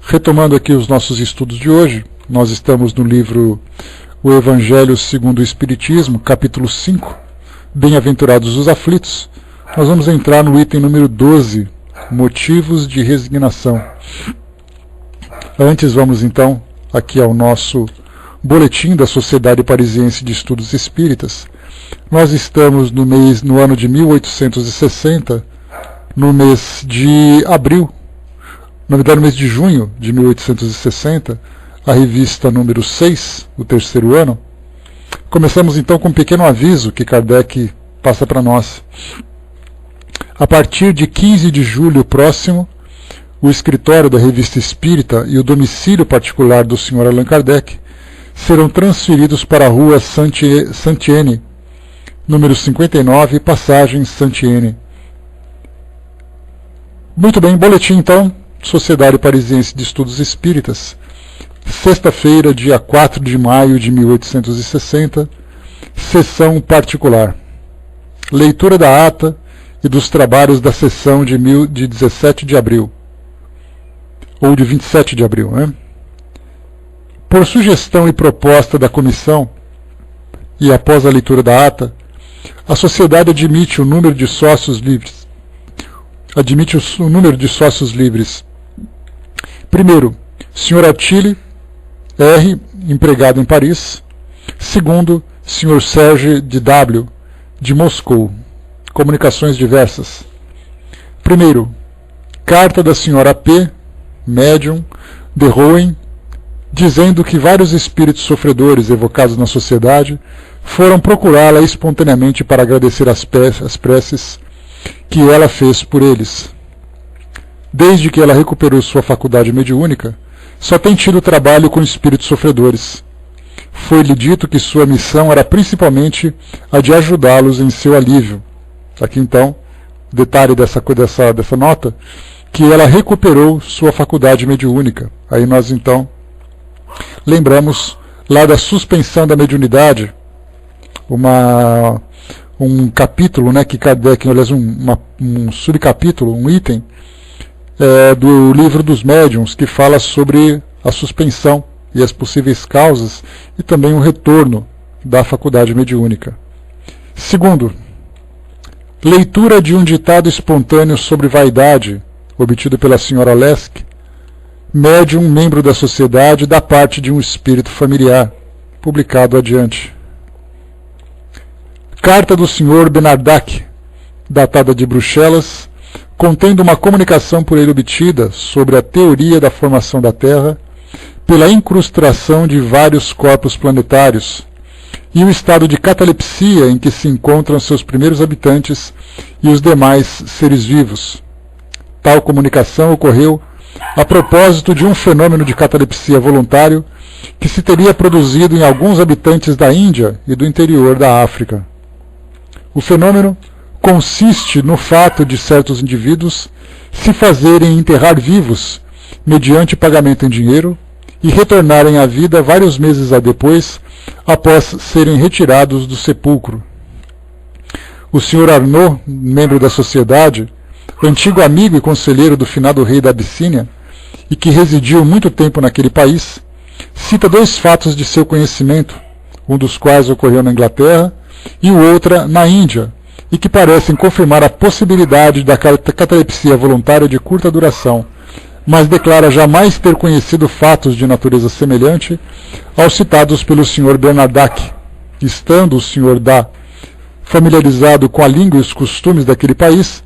Retomando aqui os nossos estudos de hoje, nós estamos no livro O Evangelho segundo o Espiritismo, capítulo 5, Bem-aventurados os aflitos. Nós vamos entrar no item número 12, Motivos de resignação. Antes, vamos então aqui ao nosso boletim da Sociedade Parisiense de Estudos Espíritas. Nós estamos no ano de 1860, no mês de abril, na verdade no mês de junho de 1860, a revista número 6, o terceiro ano. Começamos então com um pequeno aviso que Kardec passa para nós. A partir de 15 de julho próximo, o escritório da Revista Espírita e o domicílio particular do Sr. Allan Kardec serão transferidos para a rua Santiene, número 59, passagem Santiene. Muito bem, boletim então, Sociedade Parisiense de Estudos Espíritas, sexta-feira, dia 4 de maio de 1860, sessão particular. Leitura da ata e dos trabalhos da sessão de 17 de abril, ou de 27 de abril, né? Por sugestão e proposta da comissão, e após a leitura da ata, a sociedade admite o número de sócios livres. Primeiro, Sr. Attili R., empregado em Paris. Segundo, Sr. Serge de W., de Moscou. Comunicações diversas. Primeiro, carta da Sra. P., médium, de Rouen, dizendo que vários espíritos sofredores evocados na sociedade foram procurá-la espontaneamente para agradecer as preces que ela fez por eles. Desde que ela recuperou sua faculdade mediúnica, só tem tido trabalho com espíritos sofredores. Foi-lhe dito que sua missão era principalmente a de ajudá-los em seu alívio. Aqui então, detalhe dessa nota, que ela recuperou sua faculdade mediúnica. Aí nós então lembramos lá da suspensão da mediunidade, um capítulo, né, que Kardec, aliás, um subcapítulo, um item do livro dos médiuns, que fala sobre a suspensão e as possíveis causas e também o retorno da faculdade mediúnica. Segundo, leitura de um ditado espontâneo sobre vaidade, obtido pela Sra. Lesk, médium, membro da sociedade, da parte de um espírito familiar, publicado adiante. Carta do Sr. Benardac, datada de Bruxelas, contendo uma comunicação por ele obtida sobre a teoria da formação da Terra pela incrustação de vários corpos planetários e o estado de catalepsia em que se encontram seus primeiros habitantes e os demais seres vivos. Tal comunicação ocorreu a propósito de um fenômeno de catalepsia voluntário que se teria produzido em alguns habitantes da Índia e do interior da África. O fenômeno consiste no fato de certos indivíduos se fazerem enterrar vivos mediante pagamento em dinheiro e retornarem à vida vários meses depois, após serem retirados do sepulcro. O Sr. Arnaud, membro da sociedade, antigo amigo e conselheiro do finado rei da Abissínia, e que residiu muito tempo naquele país, cita dois fatos de seu conhecimento, um dos quais ocorreu na Inglaterra e o outro na Índia, e que parecem confirmar a possibilidade da catalepsia voluntária de curta duração, mas declara jamais ter conhecido fatos de natureza semelhante aos citados pelo Sr. Bernardac, estando o Sr. Dá familiarizado com a língua e os costumes daquele país,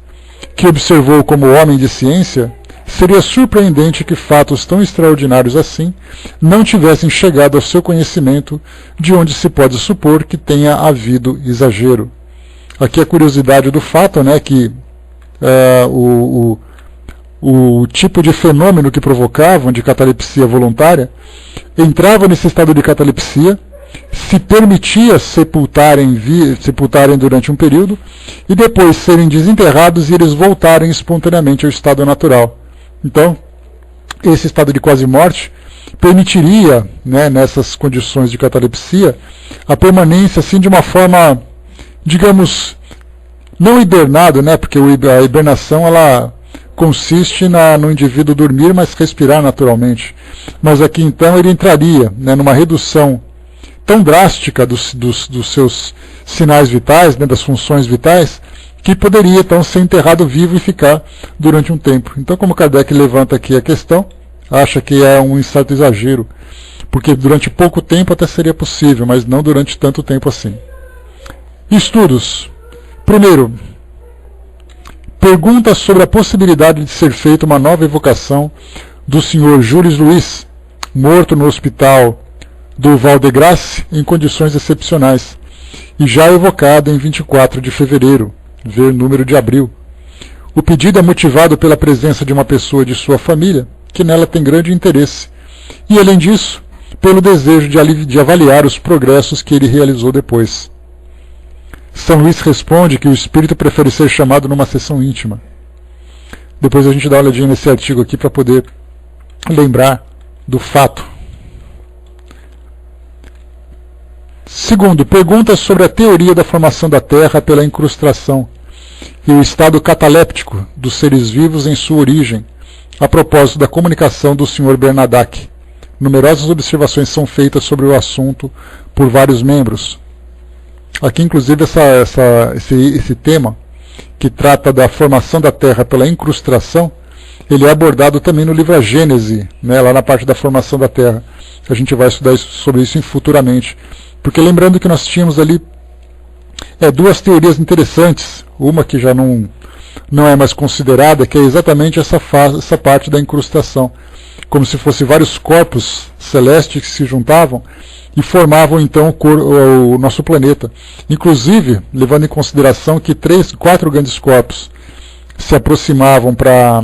que observou como homem de ciência, seria surpreendente que fatos tão extraordinários assim não tivessem chegado ao seu conhecimento, de onde se pode supor que tenha havido exagero. Aqui a curiosidade do fato, né, que o tipo de fenômeno que provocavam de catalepsia voluntária entrava nesse estado de catalepsia, se permitia sepultarem durante um período e depois serem desenterrados e eles voltarem espontaneamente ao estado natural. Então, esse estado de quase morte permitiria, né, nessas condições de catalepsia, a permanência assim de uma forma, digamos, não hibernado, né, porque a hibernação ela consiste no indivíduo dormir, mas respirar naturalmente. Mas aqui então ele entraria, né, numa redução tão drástica dos seus sinais vitais, né, das funções vitais, que poderia então ser enterrado vivo e ficar durante um tempo. Então, como Kardec levanta aqui a questão, acha que é um certo exagero, porque durante pouco tempo até seria possível, mas não durante tanto tempo assim. Estudos. Primeiro, pergunta sobre a possibilidade de ser feita uma nova evocação do Sr. Jules Louis, morto no hospital do Val-de-Grâce em condições excepcionais, e já evocado em 24 de fevereiro, ver número de abril. O pedido é motivado pela presença de uma pessoa de sua família, que nela tem grande interesse, e além disso, pelo desejo de avaliar os progressos que ele realizou depois. São Luís responde que o espírito prefere ser chamado numa sessão íntima. Depois a gente dá uma olhadinha nesse artigo aqui para poder lembrar do fato. Segundo, pergunta sobre a teoria da formação da Terra pela incrustação e o estado cataléptico dos seres vivos em sua origem, a propósito da comunicação do Sr. Bernadac. Numerosas observações são feitas sobre o assunto por vários membros. Aqui, inclusive, esse tema, que trata da formação da Terra pela incrustação, ele é abordado também no livro A Gênese, né, lá na parte da formação da Terra. A gente vai estudar sobre isso futuramente. Porque lembrando que nós tínhamos ali duas teorias interessantes. Uma que já não é mais considerada, que é exatamente essa parte da incrustação. Como se fossem vários corpos celestes que se juntavam e formavam então o nosso planeta. Inclusive, levando em consideração que 4 grandes corpos se aproximavam para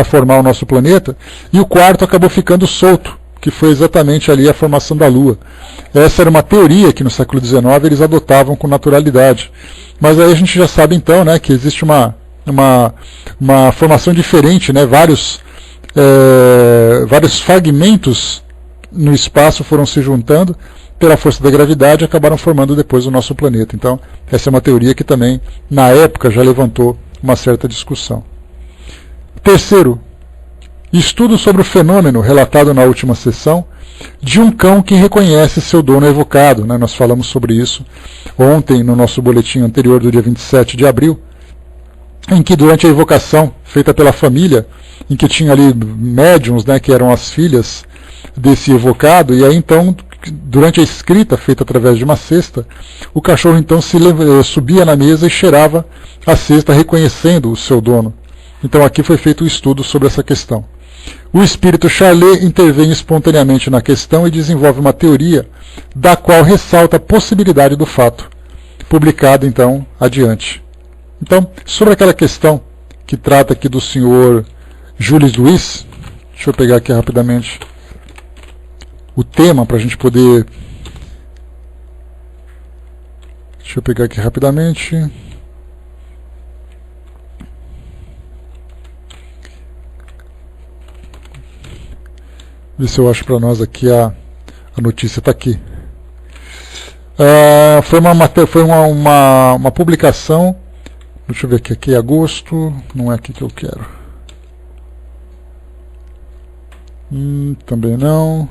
formar o nosso planeta, e o quarto acabou ficando solto, que foi exatamente ali a formação da Lua. Essa era uma teoria que no século XIX eles adotavam com naturalidade. Mas aí a gente já sabe então, né, que existe uma formação diferente, né, vários fragmentos no espaço foram se juntando pela força da gravidade e acabaram formando depois o nosso planeta. Então, essa é uma teoria que também, na época, já levantou uma certa discussão. Terceiro, estudo sobre o fenômeno relatado na última sessão de um cão que reconhece seu dono evocado. Né? Nós falamos sobre isso ontem no nosso boletim anterior do dia 27 de abril, em que durante a evocação feita pela família, em que tinha ali médiums, né, que eram as filhas desse evocado, e aí então, durante a escrita feita através de uma cesta, o cachorro então subia na mesa e cheirava a cesta, reconhecendo o seu dono. Então aqui foi feito um estudo sobre essa questão. O espírito Charlet intervém espontaneamente na questão e desenvolve uma teoria da qual ressalta a possibilidade do fato, publicada então adiante. Então, sobre aquela questão que trata aqui do senhor Jules Louis, deixa eu pegar aqui rapidamente o tema para a gente poder... Deixa eu pegar aqui rapidamente... Ver se eu acho para nós aqui a notícia está aqui. Foi uma publicação, deixa eu ver aqui é agosto, não é aqui que eu quero. Também não.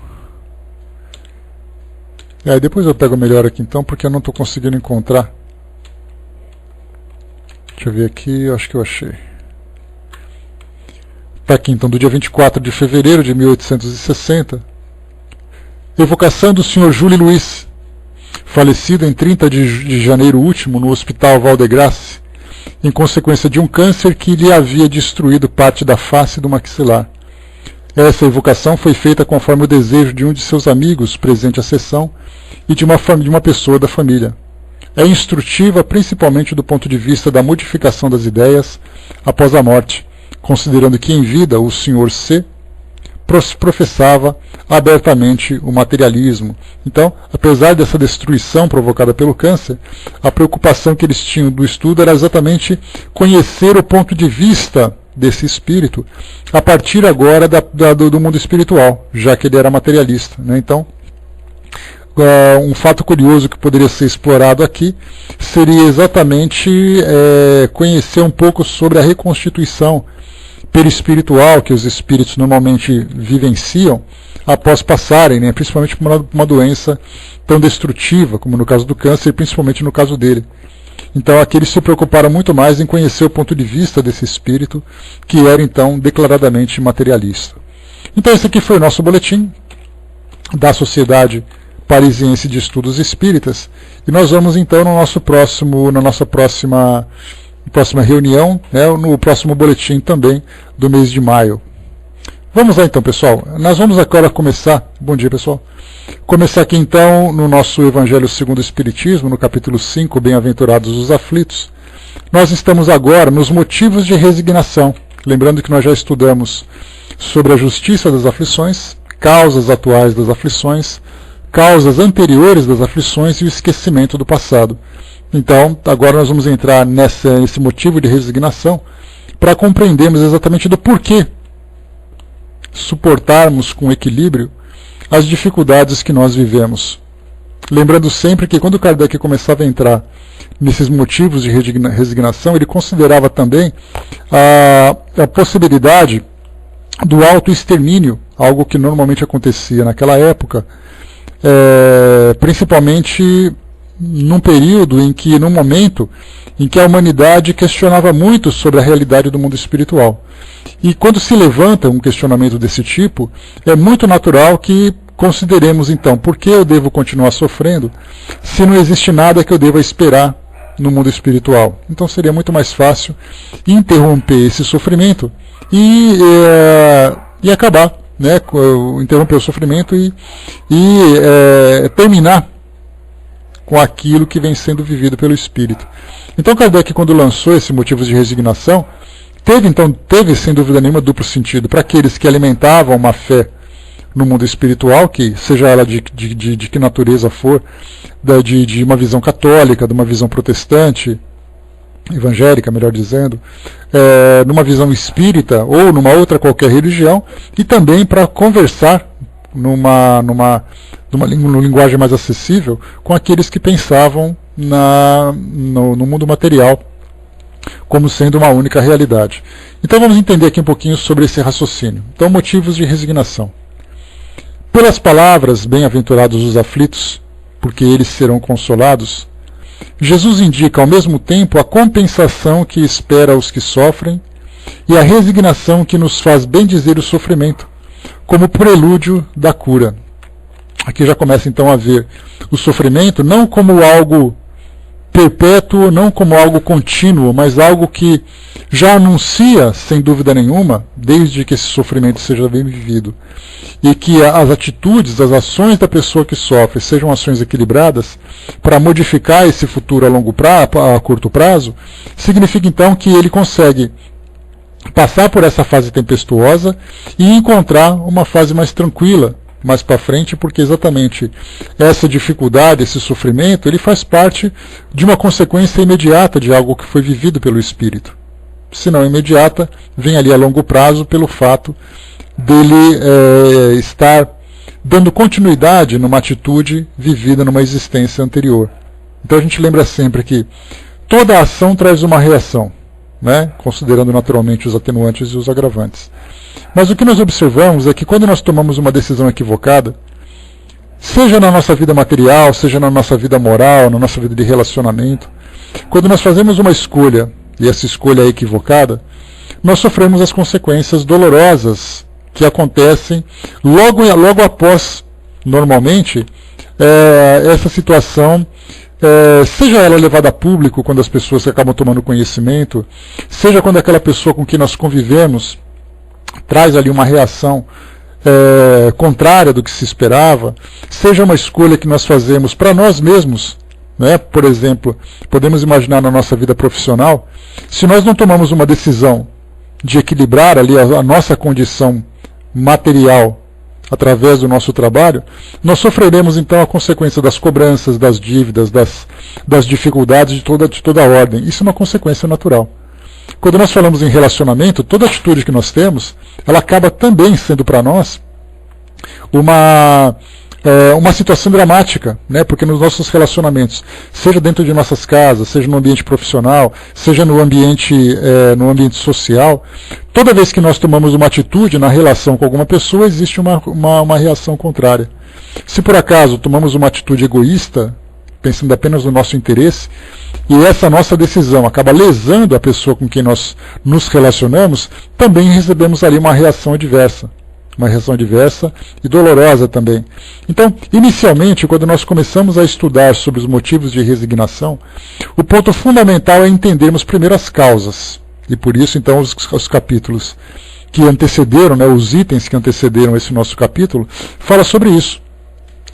Depois eu pego melhor aqui então, porque eu não estou conseguindo encontrar. Deixa eu ver aqui, eu acho que eu achei. Está aqui então, do dia 24 de fevereiro de 1860, evocação do Sr. Jules Louis, falecido em 30 de janeiro último no Hospital Val-de-Grâce, em consequência de um câncer que lhe havia destruído parte da face do maxilar. Essa evocação foi feita conforme o desejo de um de seus amigos presente à sessão e de uma pessoa da família. É instrutiva principalmente do ponto de vista da modificação das ideias após a morte, considerando que em vida o Sr. C. professava abertamente o materialismo. Então, apesar dessa destruição provocada pelo câncer, a preocupação que eles tinham do estudo era exatamente conhecer o ponto de vista desse espírito a partir agora do mundo espiritual, já que ele era materialista. Né? Então, um fato curioso que poderia ser explorado aqui seria exatamente conhecer um pouco sobre a reconstituição perispiritual que os espíritos normalmente vivenciam após passarem, né, principalmente por uma doença tão destrutiva, como no caso do câncer, e principalmente no caso dele. Então aqui eles se preocuparam muito mais em conhecer o ponto de vista desse espírito, que era então declaradamente materialista. Então esse aqui foi o nosso boletim da Sociedade Parisiense de Estudos Espíritas, e nós vamos então na nossa próxima reunião, né, no próximo boletim também do mês de maio. Vamos lá então, pessoal. Nós vamos agora começar, bom dia pessoal, começar aqui então no nosso Evangelho segundo o Espiritismo, no capítulo 5, Bem-aventurados os aflitos. Nós estamos agora nos motivos de resignação, lembrando que nós já estudamos sobre a justiça das aflições, causas atuais das aflições, causas anteriores das aflições e o esquecimento do passado. Então, agora nós vamos entrar nesse motivo de resignação para compreendermos exatamente do porquê suportarmos com equilíbrio as dificuldades que nós vivemos. Lembrando sempre que quando Kardec começava a entrar nesses motivos de resignação, ele considerava também a possibilidade do autoextermínio, algo que normalmente acontecia naquela época, principalmente num momento em que a humanidade questionava muito sobre a realidade do mundo espiritual. E quando se levanta um questionamento desse tipo, é muito natural que consideremos então, por que eu devo continuar sofrendo se não existe nada que eu deva esperar no mundo espiritual? Então seria muito mais fácil interromper esse sofrimento e acabar, né, interromper o sofrimento e terminar com aquilo que vem sendo vivido pelo Espírito. Então Kardec, quando lançou esse motivo de resignação, teve sem dúvida nenhuma duplo sentido para aqueles que alimentavam uma fé no mundo espiritual, que seja ela de que natureza for, de uma visão católica, de uma visão protestante, evangélica, melhor dizendo, numa visão espírita ou numa outra qualquer religião, e também para conversar numa linguagem mais acessível com aqueles que pensavam no mundo material como sendo uma única realidade. Então vamos entender aqui um pouquinho sobre esse raciocínio. Então, motivos de resignação. Pelas palavras, bem-aventurados os aflitos, porque eles serão consolados, Jesus indica ao mesmo tempo a compensação que espera os que sofrem e a resignação que nos faz bendizer o sofrimento, como prelúdio da cura. Aqui já começa então a ver o sofrimento não como algo perpétuo, não como algo contínuo, mas algo que já anuncia, sem dúvida nenhuma, desde que esse sofrimento seja bem vivido, e que as atitudes, as ações da pessoa que sofre sejam ações equilibradas para modificar esse futuro a curto prazo, significa então que ele consegue passar por essa fase tempestuosa e encontrar uma fase mais tranquila mais para frente, porque exatamente essa dificuldade, esse sofrimento, ele faz parte de uma consequência imediata de algo que foi vivido pelo espírito. Se não imediata, vem ali a longo prazo pelo fato dele estar dando continuidade numa atitude vivida numa existência anterior. Então a gente lembra sempre que toda ação traz uma reação, né? Considerando naturalmente os atenuantes e os agravantes. Mas o que nós observamos é que quando nós tomamos uma decisão equivocada, seja na nossa vida material, seja na nossa vida moral, na nossa vida de relacionamento, quando nós fazemos uma escolha e essa escolha é equivocada, nós sofremos as consequências dolorosas que acontecem logo após, normalmente, essa situação, seja ela levada a público quando as pessoas acabam tomando conhecimento, seja quando aquela pessoa com quem nós convivemos traz ali uma reação contrária do que se esperava, seja uma escolha que nós fazemos para nós mesmos, né? Por exemplo, podemos imaginar na nossa vida profissional, se nós não tomamos uma decisão de equilibrar ali a nossa condição material através do nosso trabalho, nós sofreremos então a consequência das cobranças, das dívidas, das dificuldades de toda a ordem. Isso é uma consequência natural. Quando nós falamos em relacionamento, toda atitude que nós temos, ela acaba também sendo para nós uma uma situação dramática, né? Porque nos nossos relacionamentos, seja dentro de nossas casas, seja no ambiente profissional, seja no ambiente social, toda vez que nós tomamos uma atitude na relação com alguma pessoa, existe uma reação contrária. Se por acaso tomamos uma atitude egoísta, pensando apenas no nosso interesse, e essa nossa decisão acaba lesando a pessoa com quem nós nos relacionamos, também recebemos ali uma reação adversa e dolorosa também. Então, inicialmente, quando nós começamos a estudar sobre os motivos de resignação, o ponto fundamental é entendermos primeiro as causas. E por isso, então, os capítulos que antecederam, né, os itens que antecederam esse nosso capítulo, fala sobre isso.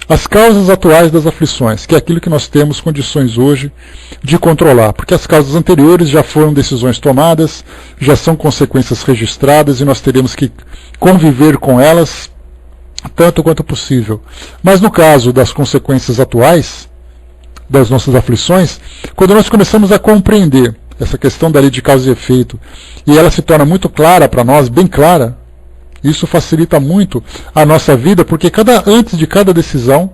As causas atuais das aflições, que é aquilo que nós temos condições hoje de controlar, porque as causas anteriores já foram decisões tomadas, já são consequências registradas e nós teremos que conviver com elas tanto quanto possível. Mas no caso das consequências atuais, das nossas aflições, quando nós começamos a compreender essa questão da lei de causa e efeito, e ela se torna muito clara para nós, bem clara, isso facilita muito a nossa vida, porque antes de cada decisão,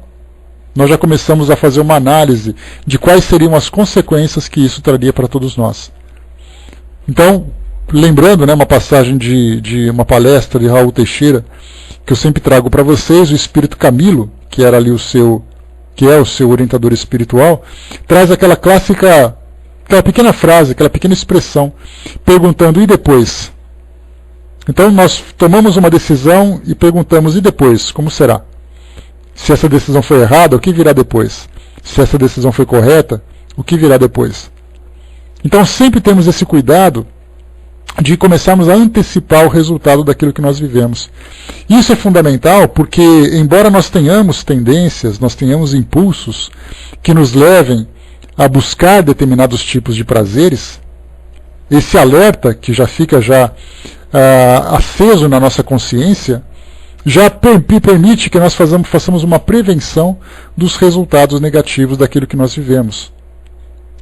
nós já começamos a fazer uma análise de quais seriam as consequências que isso traria para todos nós. Então, lembrando, né, uma passagem de uma palestra de Raul Teixeira, que eu sempre trago para vocês, o Espírito Camilo, que era ali o seu orientador espiritual, traz aquela pequena frase, aquela pequena expressão, perguntando: e depois? Então nós tomamos uma decisão e perguntamos: e depois? Como será? Se essa decisão foi errada, o que virá depois? Se essa decisão foi correta, o que virá depois? Então sempre temos esse cuidado de começarmos a antecipar o resultado daquilo que nós vivemos. Isso é fundamental porque, embora nós tenhamos tendências, nós tenhamos impulsos que nos levem a buscar determinados tipos de prazeres, esse alerta que já fica aceso na nossa consciência, já permite que nós façamos uma prevenção dos resultados negativos daquilo que nós vivemos.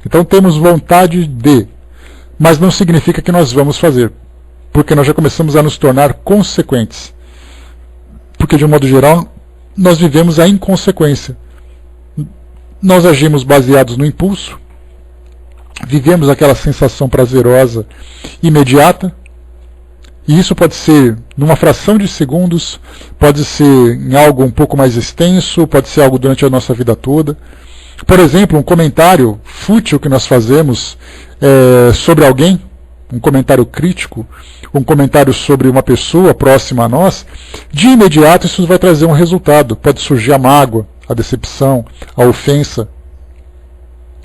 Então temos vontade mas não significa que nós vamos fazer, porque nós já começamos a nos tornar consequentes. Porque, de um modo geral, nós vivemos a inconsequência. Nós agimos baseados no impulso, vivemos aquela sensação prazerosa imediata, e isso pode ser numa fração de segundos, pode ser em algo um pouco mais extenso, pode ser algo durante a nossa vida toda. Por exemplo, um comentário fútil que nós fazemos sobre alguém, um comentário crítico, um comentário sobre uma pessoa próxima a nós, de imediato isso vai trazer um resultado. Pode surgir a mágoa, a decepção, a ofensa.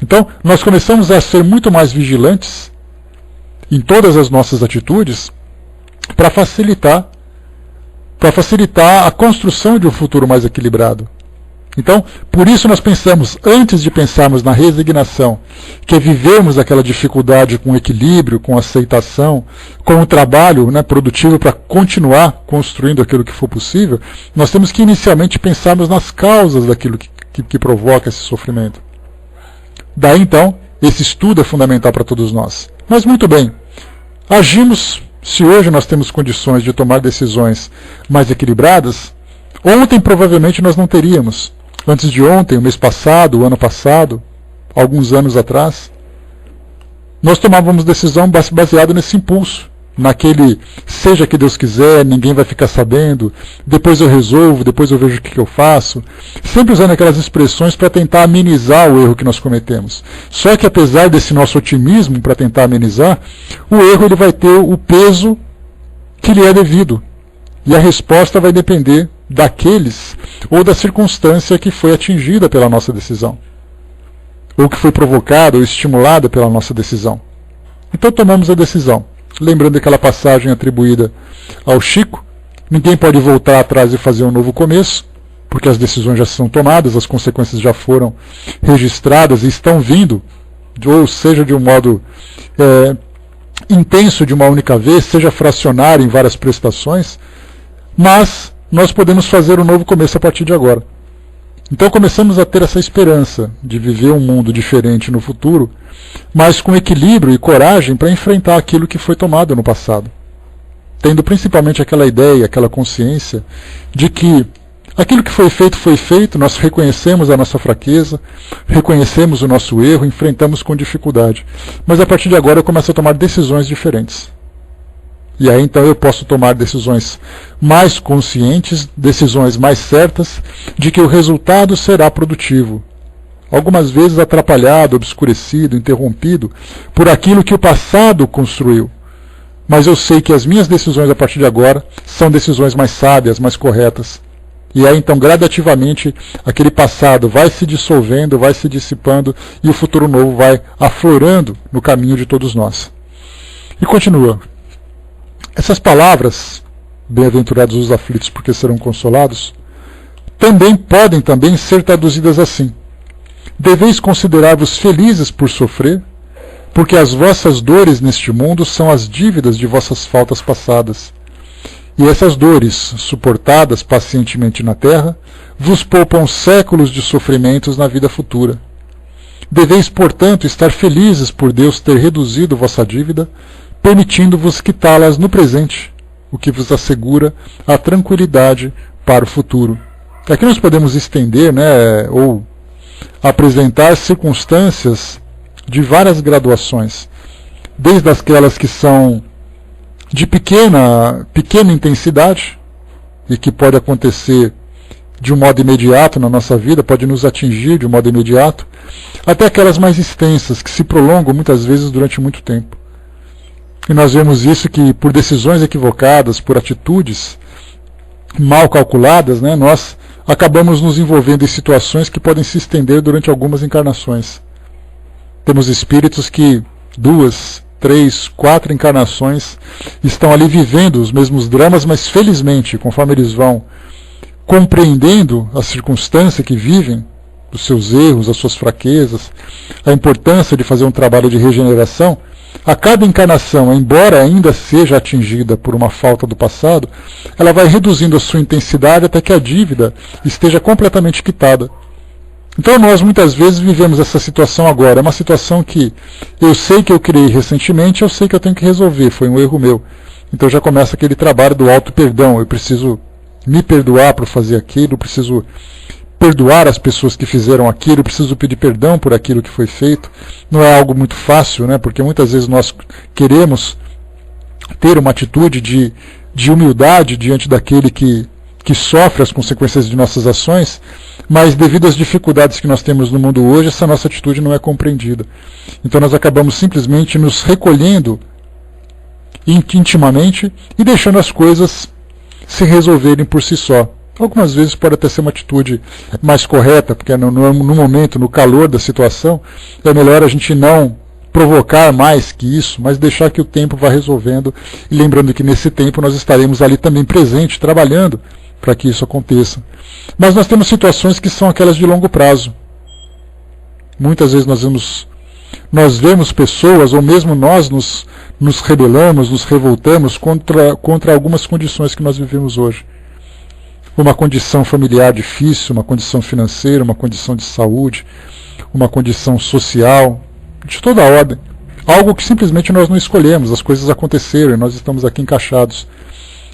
Então, nós começamos a ser muito mais vigilantes em todas as nossas atitudes para facilitar a construção de um futuro mais equilibrado. Então, por isso nós pensamos, antes de pensarmos na resignação, que é vivermos aquela dificuldade com equilíbrio, com aceitação, com o trabalho, né, produtivo para continuar construindo aquilo que for possível, nós temos que inicialmente pensarmos nas causas daquilo que provoca esse sofrimento. Daí então, esse estudo é fundamental para todos nós. Mas muito bem, agimos, se hoje nós temos condições de tomar decisões mais equilibradas, ontem provavelmente nós não teríamos. Antes de ontem, o mês passado, o ano passado, alguns anos atrás, nós tomávamos decisão baseada nesse impulso, naquele seja que Deus quiser, ninguém vai ficar sabendo, depois eu resolvo, depois eu vejo o que eu faço, sempre usando aquelas expressões para tentar amenizar o erro que nós cometemos. Só que apesar desse nosso otimismo para tentar amenizar, o erro ele vai ter o peso que lhe é devido, e a resposta vai depender daqueles ou da circunstância que foi atingida pela nossa decisão, ou que foi provocada ou estimulada pela nossa decisão. Então tomamos a decisão. Lembrando aquela passagem atribuída ao Chico, ninguém pode voltar atrás e fazer um novo começo, porque as decisões já são tomadas, as consequências já foram registradas e estão vindo, ou seja, de um modo intenso de uma única vez, seja fracionário em várias prestações, mas nós podemos fazer um novo começo a partir de agora. Então começamos a ter essa esperança de viver um mundo diferente no futuro, mas com equilíbrio e coragem para enfrentar aquilo que foi tomado no passado. Tendo principalmente aquela ideia, aquela consciência de que Aquilo que foi feito, nós reconhecemos a nossa fraqueza, reconhecemos o nosso erro, enfrentamos com dificuldade. Mas a partir de agora eu começo a tomar decisões diferentes. E aí então eu posso tomar decisões mais conscientes, decisões mais certas, de que o resultado será produtivo. Algumas vezes atrapalhado, obscurecido, interrompido por aquilo que o passado construiu. Mas eu sei que as minhas decisões a partir de agora são decisões mais sábias, mais corretas. E aí então gradativamente aquele passado vai se dissolvendo, vai se dissipando e o futuro novo vai aflorando no caminho de todos nós. E continua. Essas palavras, bem-aventurados os aflitos porque serão consolados, podem também ser traduzidas assim. Deveis considerar-vos felizes por sofrer, porque as vossas dores neste mundo são as dívidas de vossas faltas passadas. E essas dores, suportadas pacientemente na terra, vos poupam séculos de sofrimentos na vida futura. Deveis, portanto, estar felizes por Deus ter reduzido vossa dívida, permitindo-vos quitá-las no presente, o que vos assegura a tranquilidade para o futuro. Aqui nós podemos estender, ou apresentar circunstâncias de várias graduações, desde aquelas que são de pequena intensidade e que pode acontecer de um modo imediato na nossa vida, pode nos atingir de um modo imediato, até aquelas mais extensas, que se prolongam muitas vezes durante muito tempo. E nós vemos isso que por decisões equivocadas, por atitudes mal calculadas, nós acabamos nos envolvendo em situações que podem se estender durante algumas encarnações. Temos espíritos que 2, 3, 4 encarnações estão ali vivendo os mesmos dramas, mas felizmente, conforme eles vão compreendendo a circunstância que vivem, os seus erros, as suas fraquezas, a importância de fazer um trabalho de regeneração, a cada encarnação, embora ainda seja atingida por uma falta do passado, ela vai reduzindo a sua intensidade até que a dívida esteja completamente quitada. Então nós muitas vezes vivemos essa situação agora. É uma situação que eu sei que eu criei recentemente, eu sei que eu tenho que resolver, foi um erro meu. Então já começa aquele trabalho do auto-perdão. Eu preciso me perdoar por fazer aquilo, eu preciso perdoar as pessoas que fizeram aquilo, eu preciso pedir perdão por aquilo que foi feito. Não é algo muito fácil, porque muitas vezes nós queremos ter uma atitude de humildade diante daquele que sofre as consequências de nossas ações, mas devido às dificuldades que nós temos no mundo hoje, essa nossa atitude não é compreendida. Então nós acabamos simplesmente nos recolhendo intimamente e deixando as coisas se resolverem por si só. Algumas vezes pode até ser uma atitude mais correta, porque no momento, no calor da situação, é melhor a gente não provocar mais que isso, mas deixar que o tempo vá resolvendo, e lembrando que nesse tempo nós estaremos ali também presentes, trabalhando para que isso aconteça. Mas nós temos situações que são aquelas de longo prazo. Muitas vezes nós vemos pessoas, ou mesmo nós nos rebelamos, nos revoltamos contra algumas condições que nós vivemos hoje. Uma condição familiar difícil, uma condição financeira, uma condição de saúde, uma condição social, de toda a ordem. Algo que simplesmente nós não escolhemos, as coisas aconteceram e nós estamos aqui encaixados.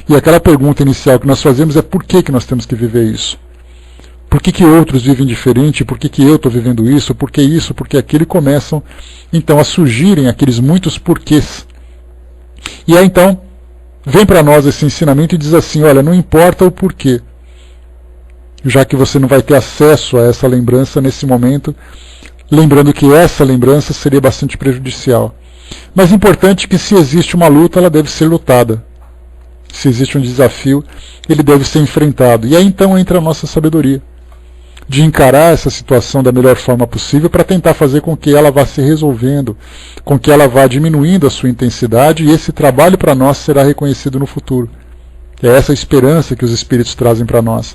E aquela pergunta inicial que nós fazemos é por que nós temos que viver isso? Por que outros vivem diferente? Por que eu estou vivendo isso? Por que isso? Por que aquilo? E começam então a surgirem aqueles muitos porquês. E aí então vem para nós esse ensinamento e diz assim, olha, não importa o porquê, já que você não vai ter acesso a essa lembrança nesse momento, lembrando que essa lembrança seria bastante prejudicial. Mas é importante que se existe uma luta, ela deve ser lutada. Se existe um desafio, ele deve ser enfrentado. E aí então entra a nossa sabedoria, de encarar essa situação da melhor forma possível para tentar fazer com que ela vá se resolvendo, com que ela vá diminuindo a sua intensidade, e esse trabalho para nós será reconhecido no futuro. É essa esperança que os Espíritos trazem para nós.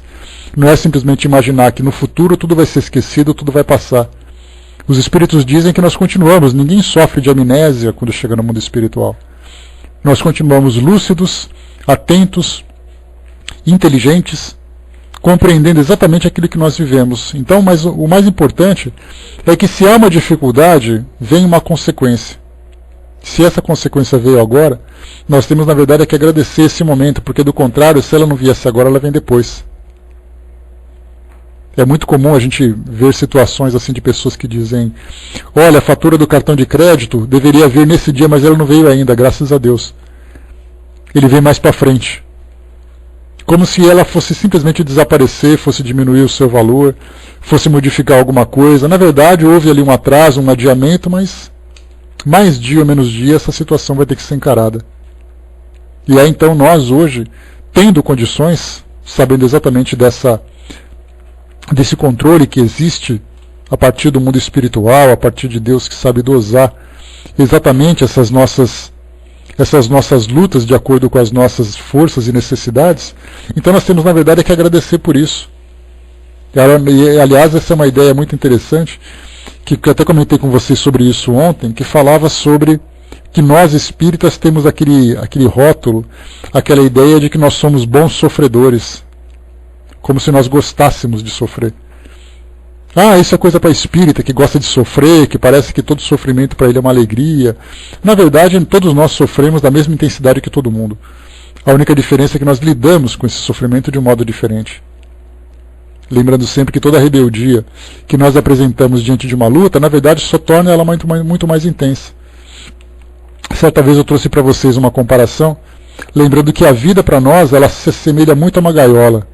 Não é simplesmente imaginar que no futuro tudo vai ser esquecido, tudo vai passar. Os Espíritos dizem que nós continuamos, ninguém sofre de amnésia quando chega no mundo espiritual. Nós continuamos lúcidos, atentos, inteligentes, compreendendo exatamente aquilo que nós vivemos. Então, o mais importante é que se há uma dificuldade, vem uma consequência. Se essa consequência veio agora, nós temos na verdade que agradecer esse momento, porque do contrário, se ela não viesse agora, ela vem depois. É muito comum a gente ver situações assim de pessoas que dizem: olha, a fatura do cartão de crédito deveria vir nesse dia, mas ela não veio ainda, graças a Deus. Ele vem mais para frente. Como se ela fosse simplesmente desaparecer, fosse diminuir o seu valor, fosse modificar alguma coisa. Na verdade, houve ali um atraso, um adiamento, mas mais dia ou menos dia essa situação vai ter que ser encarada. E aí então nós hoje, tendo condições, sabendo exatamente desse controle que existe a partir do mundo espiritual, a partir de Deus que sabe dosar exatamente essas nossas lutas de acordo com as nossas forças e necessidades, então nós temos na verdade que agradecer por isso. E, aliás, essa é uma ideia muito interessante, que eu até comentei com vocês sobre isso ontem, que falava sobre que nós espíritas temos aquele rótulo, aquela ideia de que nós somos bons sofredores, como se nós gostássemos de sofrer. Ah, isso é coisa para espírita, que gosta de sofrer, que parece que todo sofrimento para ele é uma alegria. Na verdade, todos nós sofremos da mesma intensidade que todo mundo. A única diferença é que nós lidamos com esse sofrimento de um modo diferente. Lembrando sempre que toda a rebeldia que nós apresentamos diante de uma luta, na verdade, só torna ela muito mais intensa. Certa vez eu trouxe para vocês uma comparação, lembrando que a vida para nós, ela se assemelha muito a uma gaiola.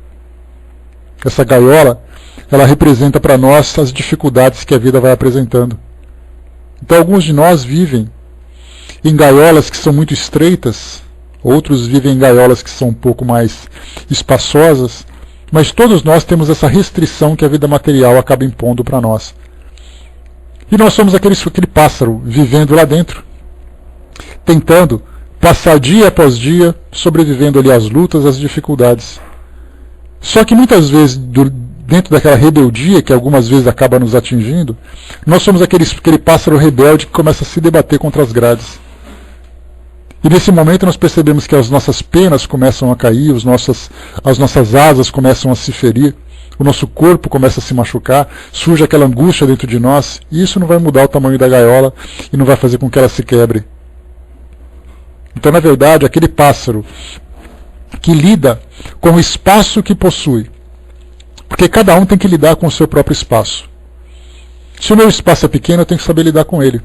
Essa gaiola, ela representa para nós as dificuldades que a vida vai apresentando. Então alguns de nós vivem em gaiolas que são muito estreitas, outros vivem em gaiolas que são um pouco mais espaçosas, mas todos nós temos essa restrição que a vida material acaba impondo para nós. E nós somos aquele pássaro vivendo lá dentro, tentando passar dia após dia, sobrevivendo ali às lutas, às dificuldades. Só que muitas vezes, dentro daquela rebeldia que algumas vezes acaba nos atingindo, nós somos aquele pássaro rebelde que começa a se debater contra as grades. E nesse momento nós percebemos que as nossas penas começam a cair, as nossas asas começam a se ferir, o nosso corpo começa a se machucar, surge aquela angústia dentro de nós, e isso não vai mudar o tamanho da gaiola e não vai fazer com que ela se quebre. Então, na verdade, aquele pássaro que lida com o espaço que possui, porque cada um tem que lidar com o seu próprio espaço. Se o meu espaço é pequeno, eu tenho que saber lidar com ele.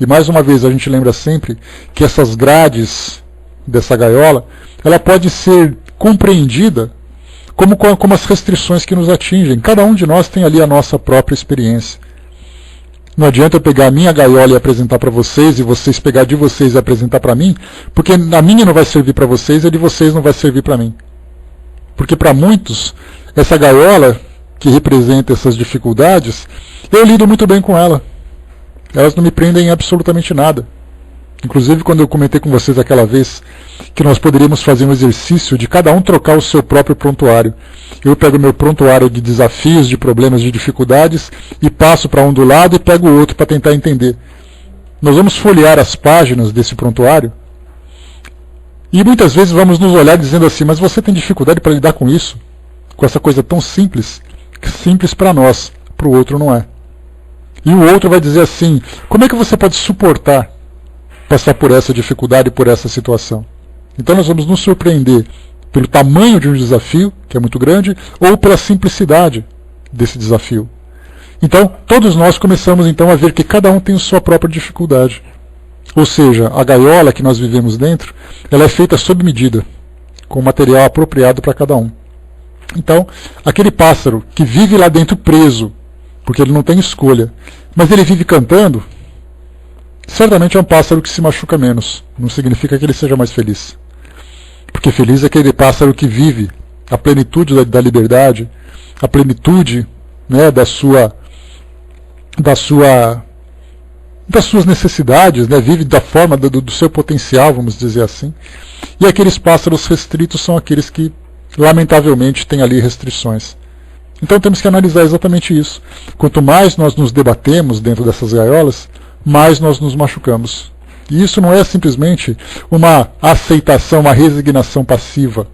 E mais uma vez a gente lembra sempre que essas grades dessa gaiola, ela pode ser compreendida como as restrições que nos atingem. Cada um de nós tem ali a nossa própria experiência. Não adianta eu pegar a minha gaiola e apresentar para vocês, e vocês pegar de vocês e apresentar para mim, porque a minha não vai servir para vocês e a de vocês não vai servir para mim. Porque para muitos, essa gaiola que representa essas dificuldades, eu lido muito bem com ela. Elas não me prendem em absolutamente nada. Inclusive, quando eu comentei com vocês aquela vez que nós poderíamos fazer um exercício de cada um trocar o seu próprio prontuário. Eu pego o meu prontuário de desafios, de problemas, de dificuldades e passo para um do lado e pego o outro para tentar entender. Nós vamos folhear as páginas desse prontuário e muitas vezes vamos nos olhar dizendo assim: mas você tem dificuldade para lidar com isso? Com essa coisa tão simples? Que simples para nós, para o outro não é. E o outro vai dizer assim: como é que você pode suportar passar por essa dificuldade, por essa situação? Então nós vamos nos surpreender pelo tamanho de um desafio, que é muito grande, ou pela simplicidade desse desafio. Então, todos nós começamos então a ver que cada um tem a sua própria dificuldade. Ou seja, a gaiola que nós vivemos dentro, ela é feita sob medida, com material apropriado para cada um. Então, aquele pássaro que vive lá dentro preso, porque ele não tem escolha, mas ele vive cantando, certamente é um pássaro que se machuca menos. Não significa que ele seja mais feliz. Porque feliz é aquele pássaro que vive a plenitude da liberdade, a plenitude, né, das suas necessidades, né, vive da forma do seu potencial, vamos dizer assim. E aqueles pássaros restritos são aqueles que, lamentavelmente, têm ali restrições. Então temos que analisar exatamente isso. Quanto mais nós nos debatemos dentro dessas gaiolas, mais nós nos machucamos. E isso não é simplesmente uma aceitação, uma resignação passiva.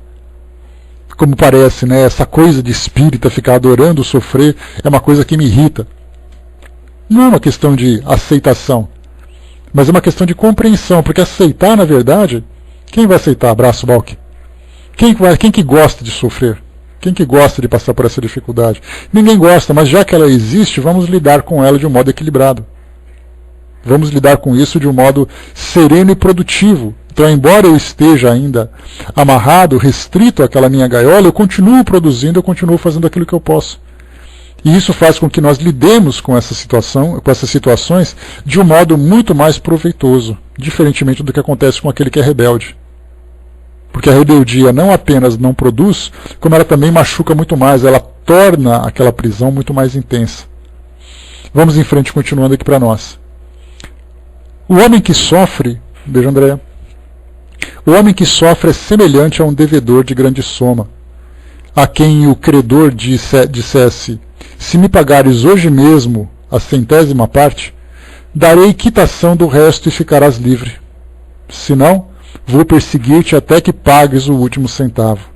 Como parece, né? Essa coisa de espírita ficar adorando sofrer é uma coisa que me irrita. Não é uma questão de aceitação, mas é uma questão de compreensão, porque aceitar, na verdade, quem vai aceitar? Abraço, Balk. Quem que gosta de sofrer? Quem que gosta de passar por essa dificuldade? Ninguém gosta, mas já que ela existe, vamos lidar com ela de um modo equilibrado. Vamos lidar com isso de um modo sereno e produtivo. Então, embora eu esteja ainda amarrado, restrito àquela minha gaiola, eu continuo produzindo, eu continuo fazendo aquilo que eu posso. E isso faz com que nós lidemos com essa situação, com essas situações, de um modo muito mais proveitoso, diferentemente do que acontece com aquele que é rebelde. Porque a rebeldia não apenas não produz, como ela também machuca muito mais, ela torna aquela prisão muito mais intensa. Vamos em frente, continuando aqui para nós. O homem que sofre, veja Andréa, o homem que sofre é semelhante a um devedor de grande soma, a quem o credor dissesse: se me pagares hoje mesmo a 100ª parte, darei quitação do resto e ficarás livre. Se não, vou perseguir-te até que pagues o último centavo.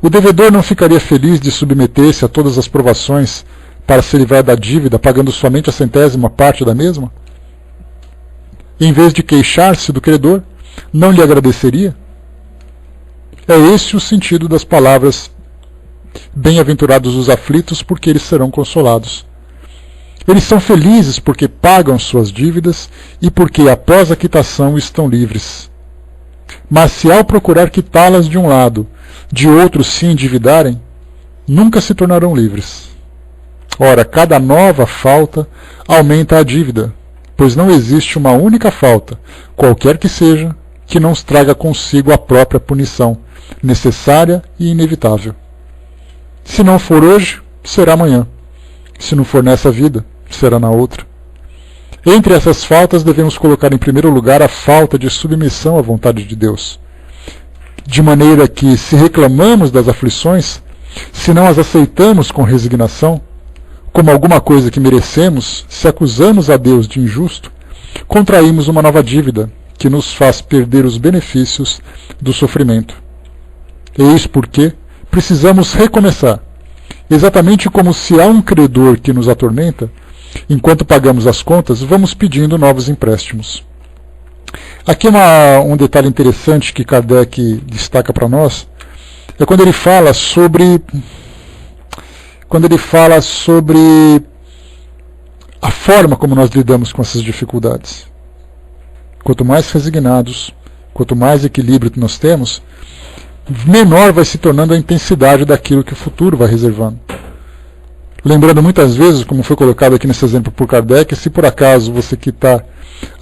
O devedor não ficaria feliz de submeter-se a todas as provações para se livrar da dívida, pagando somente a 100ª parte da mesma? Em vez de queixar-se do credor, não lhe agradeceria? É esse o sentido das palavras: bem-aventurados os aflitos, porque eles serão consolados. Eles são felizes porque pagam suas dívidas e porque, após a quitação, estão livres. Mas se ao procurar quitá-las de um lado, de outro se endividarem, nunca se tornarão livres. Ora, cada nova falta aumenta a dívida, pois não existe uma única falta, qualquer que seja, que não traga consigo a própria punição, necessária e inevitável. Se não for hoje, será amanhã. Se não for nessa vida, será na outra. Entre essas faltas, devemos colocar em primeiro lugar a falta de submissão à vontade de Deus. De maneira que, se reclamamos das aflições, se não as aceitamos com resignação, como alguma coisa que merecemos, se acusamos a Deus de injusto, contraímos uma nova dívida, que nos faz perder os benefícios do sofrimento. Eis porque precisamos recomeçar, exatamente como se há um credor que nos atormenta, enquanto pagamos as contas, vamos pedindo novos empréstimos. Aqui um detalhe interessante que Kardec destaca para nós, é quando ele fala sobre a forma como nós lidamos com essas dificuldades. Quanto mais resignados, quanto mais equilíbrio nós temos, menor vai se tornando a intensidade daquilo que o futuro vai reservando. Lembrando muitas vezes, como foi colocado aqui nesse exemplo por Kardec, se por acaso você quitar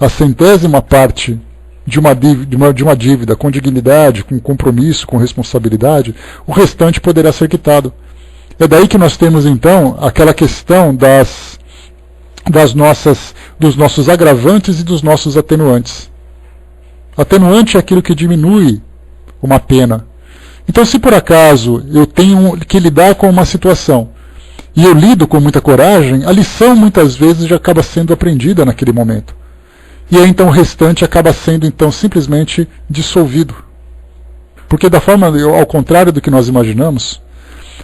a 100ª parte de uma dívida com dignidade, com compromisso, com responsabilidade, o restante poderá ser quitado. É daí que nós temos então aquela questão dos nossos agravantes e dos nossos atenuantes. Atenuante é aquilo que diminui uma pena. Então, se por acaso eu tenho que lidar com uma situação e eu lido com muita coragem, a lição muitas vezes já acaba sendo aprendida naquele momento. E aí então o restante acaba sendo então simplesmente dissolvido. Porque da forma, ao contrário do que nós imaginamos,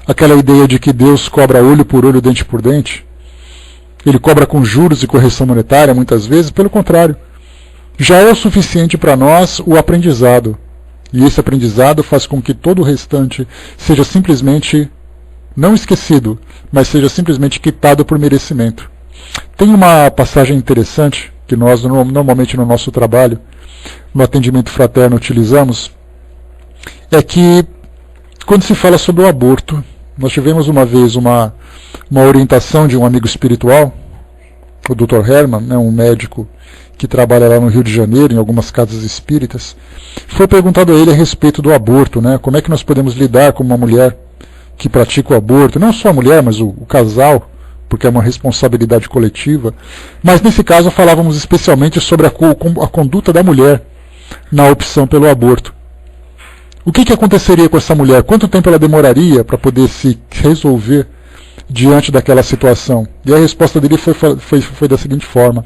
aquela ideia de que Deus cobra olho por olho, dente por dente, ele cobra com juros e correção monetária muitas vezes, pelo contrário. Já é o suficiente para nós o aprendizado. E esse aprendizado faz com que todo o restante seja simplesmente, não esquecido, mas seja simplesmente quitado por merecimento. Tem uma passagem interessante que nós normalmente no nosso trabalho, no atendimento fraterno, utilizamos, é que quando se fala sobre o aborto, nós tivemos uma vez uma orientação de um amigo espiritual, o Dr. Herman, um médico que trabalha lá no Rio de Janeiro, em algumas casas espíritas. Foi perguntado a ele a respeito do aborto, como é que nós podemos lidar com uma mulher que pratica o aborto, não só a mulher, mas o casal, porque é uma responsabilidade coletiva. Mas nesse caso falávamos especialmente sobre a conduta da mulher na opção pelo aborto. O que aconteceria com essa mulher? Quanto tempo ela demoraria para poder se resolver diante daquela situação? E a resposta dele foi da seguinte forma: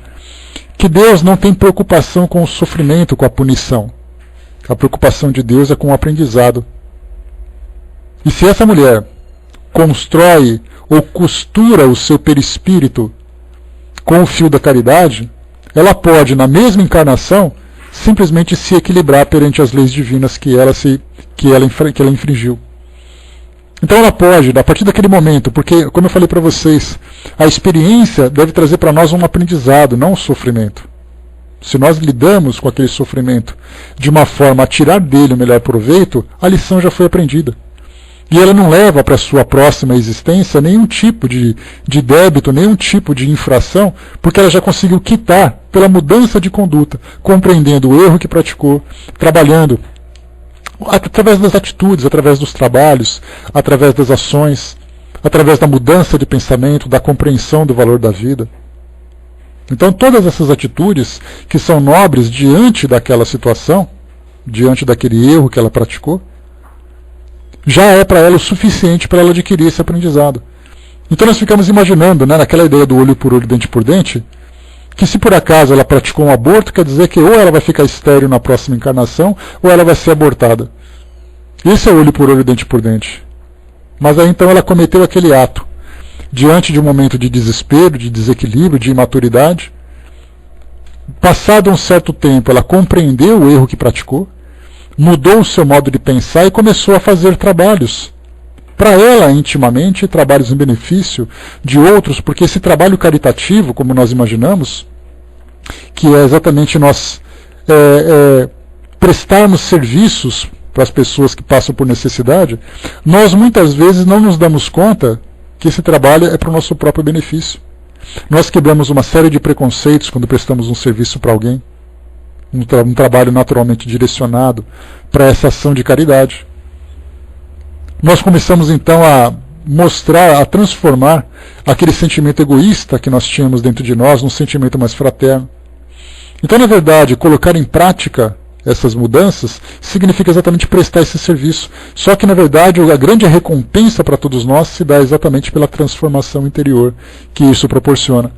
que Deus não tem preocupação com o sofrimento, com a punição. A preocupação de Deus é com o aprendizado. E se essa mulher constrói ou costura o seu perispírito com o fio da caridade, ela pode, na mesma encarnação, simplesmente se equilibrar perante as leis divinas que ela infringiu. Então ela pode, a partir daquele momento, porque, como eu falei para vocês, a experiência deve trazer para nós um aprendizado, não um sofrimento. Se nós lidamos com aquele sofrimento de uma forma a tirar dele o melhor proveito, a lição já foi aprendida. E ela não leva para a sua próxima existência nenhum tipo de débito, nenhum tipo de infração, porque ela já conseguiu quitar pela mudança de conduta, compreendendo o erro que praticou, trabalhando através das atitudes, através dos trabalhos, através das ações, através da mudança de pensamento, da compreensão do valor da vida. Então todas essas atitudes que são nobres diante daquela situação, diante daquele erro que ela praticou, já é para ela o suficiente para ela adquirir esse aprendizado. Então nós ficamos imaginando, né, naquela ideia do olho por olho, dente por dente, que se por acaso ela praticou um aborto, quer dizer que ou ela vai ficar estéril na próxima encarnação, ou ela vai ser abortada. Esse é o olho por olho, dente por dente. Mas aí então ela cometeu aquele ato, diante de um momento de desespero, de desequilíbrio, de imaturidade. Passado um certo tempo, ela compreendeu o erro que praticou, mudou o seu modo de pensar e começou a fazer trabalhos. Para ela, intimamente, trabalhos em benefício de outros, porque esse trabalho caritativo, como nós imaginamos, que é exatamente nós prestarmos serviços para as pessoas que passam por necessidade, nós muitas vezes não nos damos conta que esse trabalho é para o nosso próprio benefício. Nós quebramos uma série de preconceitos quando prestamos um serviço para alguém, um trabalho naturalmente direcionado para essa ação de caridade. Nós começamos então a mostrar, a transformar aquele sentimento egoísta que nós tínhamos dentro de nós num sentimento mais fraterno. Então, na verdade, colocar em prática essas mudanças significa exatamente prestar esse serviço. Só que, na verdade, a grande recompensa para todos nós se dá exatamente pela transformação interior que isso proporciona.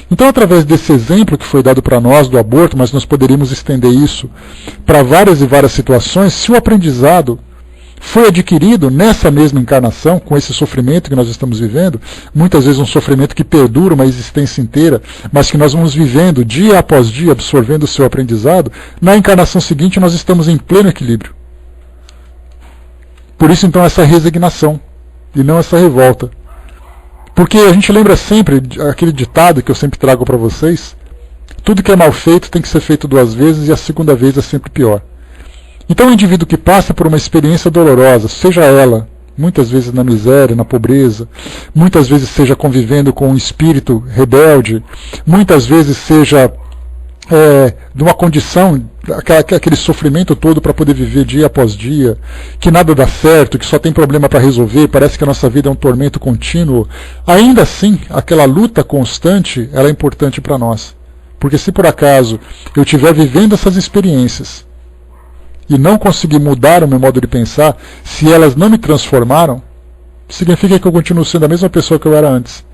Então, através desse exemplo que foi dado para nós do aborto, mas nós poderíamos estender isso para várias e várias situações, se o aprendizado foi adquirido nessa mesma encarnação, com esse sofrimento que nós estamos vivendo, muitas vezes um sofrimento que perdura uma existência inteira, mas que nós vamos vivendo dia após dia, absorvendo o seu aprendizado, na encarnação seguinte nós estamos em pleno equilíbrio. Por isso então essa resignação, e não essa revolta. Porque a gente lembra sempre aquele ditado que eu sempre trago para vocês, tudo que é mal feito tem que ser feito 2 vezes e a segunda vez é sempre pior. Então o indivíduo que passa por uma experiência dolorosa, seja ela, muitas vezes na miséria, na pobreza, muitas vezes seja convivendo com um espírito rebelde, muitas vezes seja de uma condição, aquele sofrimento todo para poder viver dia após dia, que nada dá certo, que só tem problema para resolver, parece que a nossa vida é um tormento contínuo, ainda assim, aquela luta constante, ela é importante para nós. Porque se por acaso eu estiver vivendo essas experiências, e não conseguir mudar o meu modo de pensar, se elas não me transformaram, significa que eu continuo sendo a mesma pessoa que eu era antes.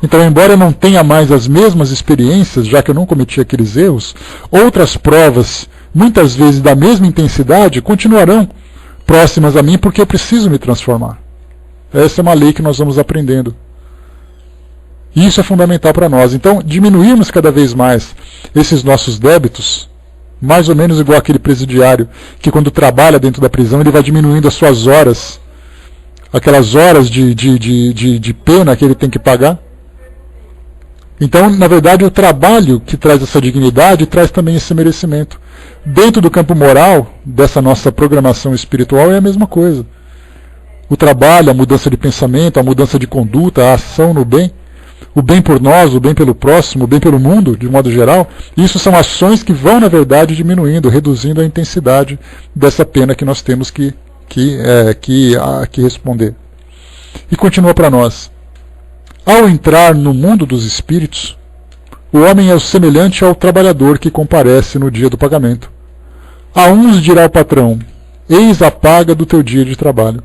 Então, embora eu não tenha mais as mesmas experiências, já que eu não cometi aqueles erros, outras provas, muitas vezes da mesma intensidade, continuarão próximas a mim, porque eu preciso me transformar. Essa é uma lei que nós vamos aprendendo. E isso é fundamental para nós. Então, diminuirmos cada vez mais esses nossos débitos, mais ou menos igual aquele presidiário que quando trabalha dentro da prisão ele vai diminuindo as suas horas, aquelas horas de pena que ele tem que pagar. Então, na verdade, o trabalho que traz essa dignidade traz também esse merecimento. Dentro do campo moral, dessa nossa programação espiritual, é a mesma coisa. O trabalho, a mudança de pensamento, a mudança de conduta, a ação no bem, o bem por nós, o bem pelo próximo, o bem pelo mundo, de modo geral, isso são ações que vão, na verdade, diminuindo, reduzindo a intensidade dessa pena que nós temos que responder. E continua para nós. Ao entrar no mundo dos espíritos, o homem é o semelhante ao trabalhador que comparece no dia do pagamento. A uns dirá o patrão, eis a paga do teu dia de trabalho.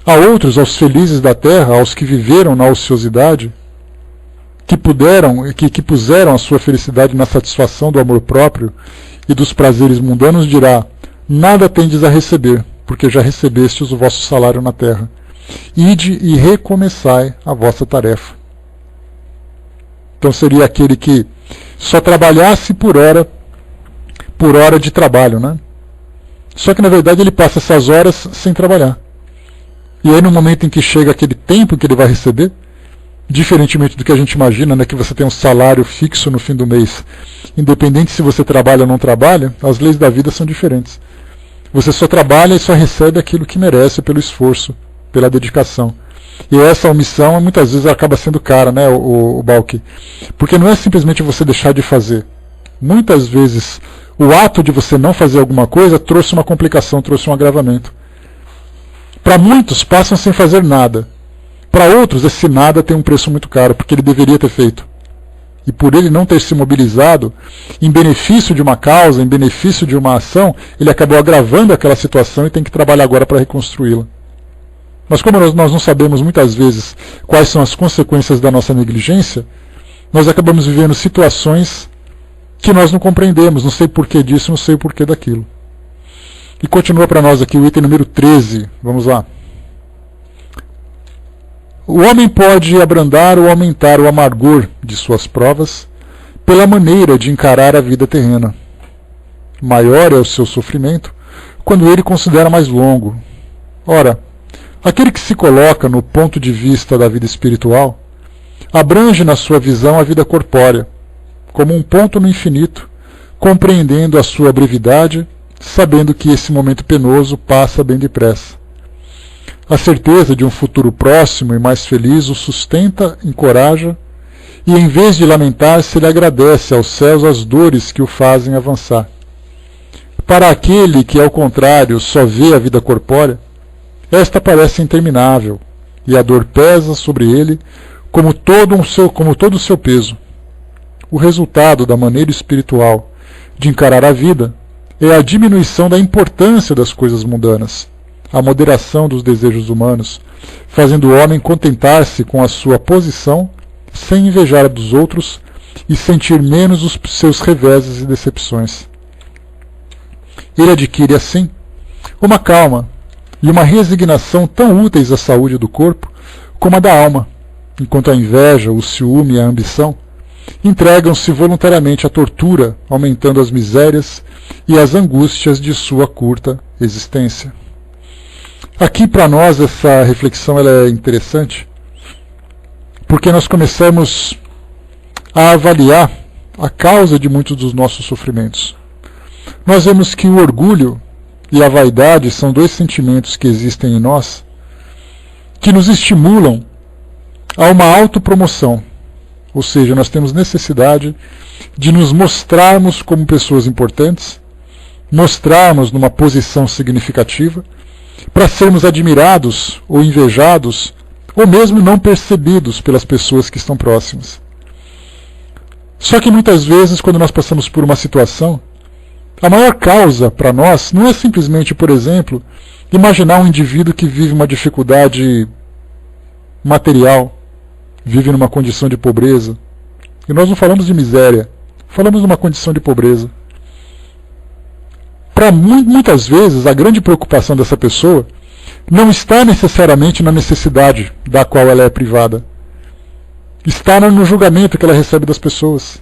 A outros, aos felizes da terra, aos que viveram na ociosidade, que puseram a sua felicidade na satisfação do amor próprio e dos prazeres mundanos, dirá, nada tendes a receber, porque já recebestes o vosso salário na terra. Ide e recomeçai a vossa tarefa. Então seria aquele que só trabalhasse por hora de trabalho, né? Só que na verdade ele passa essas horas sem trabalhar. E aí no momento em que chega aquele tempo que ele vai receber, diferentemente do que a gente imagina, né, que você tem um salário fixo no fim do mês, independente se você trabalha ou não trabalha, as leis da vida são diferentes. Você só trabalha e só recebe aquilo que merece pelo esforço, pela dedicação. E essa omissão muitas vezes acaba sendo cara, né, o Balki? Porque não é simplesmente você deixar de fazer. Muitas vezes o ato de você não fazer alguma coisa trouxe uma complicação, trouxe um agravamento. Para muitos passam sem fazer nada. Para outros esse nada tem um preço muito caro, porque ele deveria ter feito. E por ele não ter se mobilizado em benefício de uma causa, em benefício de uma ação, ele acabou agravando aquela situação e tem que trabalhar agora para reconstruí-la. Mas como nós não sabemos muitas vezes quais são as consequências da nossa negligência, nós acabamos vivendo situações que nós não compreendemos, não sei porquê disso, não sei o porquê daquilo. E continua para nós aqui o item número 13, vamos lá. O homem pode abrandar ou aumentar o amargor de suas provas pela maneira de encarar a vida terrena. Maior é o seu sofrimento quando ele considera mais longo. Ora, aquele que se coloca no ponto de vista da vida espiritual abrange na sua visão a vida corpórea, como um ponto no infinito, compreendendo a sua brevidade, sabendo que esse momento penoso passa bem depressa. A certeza de um futuro próximo e mais feliz o sustenta, encoraja, e em vez de lamentar-se, ele agradece aos céus as dores que o fazem avançar. Para aquele que, ao contrário, só vê a vida corpórea, esta parece interminável, e a dor pesa sobre ele como todo o seu peso. O resultado da maneira espiritual de encarar a vida é a diminuição da importância das coisas mundanas, a moderação dos desejos humanos, fazendo o homem contentar-se com a sua posição, sem invejar a dos outros e sentir menos os seus reveses e decepções. Ele adquire, assim, uma calma e uma resignação tão úteis à saúde do corpo como a da alma, enquanto a inveja, o ciúme e a ambição entregam-se voluntariamente à tortura, aumentando as misérias e as angústias de sua curta existência. Aqui para nós essa reflexão ela é interessante, porque nós começamos a avaliar a causa de muitos dos nossos sofrimentos. Nós vemos que o orgulho e a vaidade são dois sentimentos que existem em nós, que nos estimulam a uma autopromoção, ou seja, nós temos necessidade de nos mostrarmos como pessoas importantes, mostrarmos numa posição significativa, para sermos admirados ou invejados, ou mesmo não percebidos pelas pessoas que estão próximas. Só que muitas vezes, quando nós passamos por uma situação, a maior causa para nós não é simplesmente, por exemplo, imaginar um indivíduo que vive uma dificuldade material, vive numa condição de pobreza. E nós não falamos de miséria, falamos de uma condição de pobreza. Para muitas vezes, a grande preocupação dessa pessoa não está necessariamente na necessidade da qual ela é privada. Está no julgamento que ela recebe das pessoas.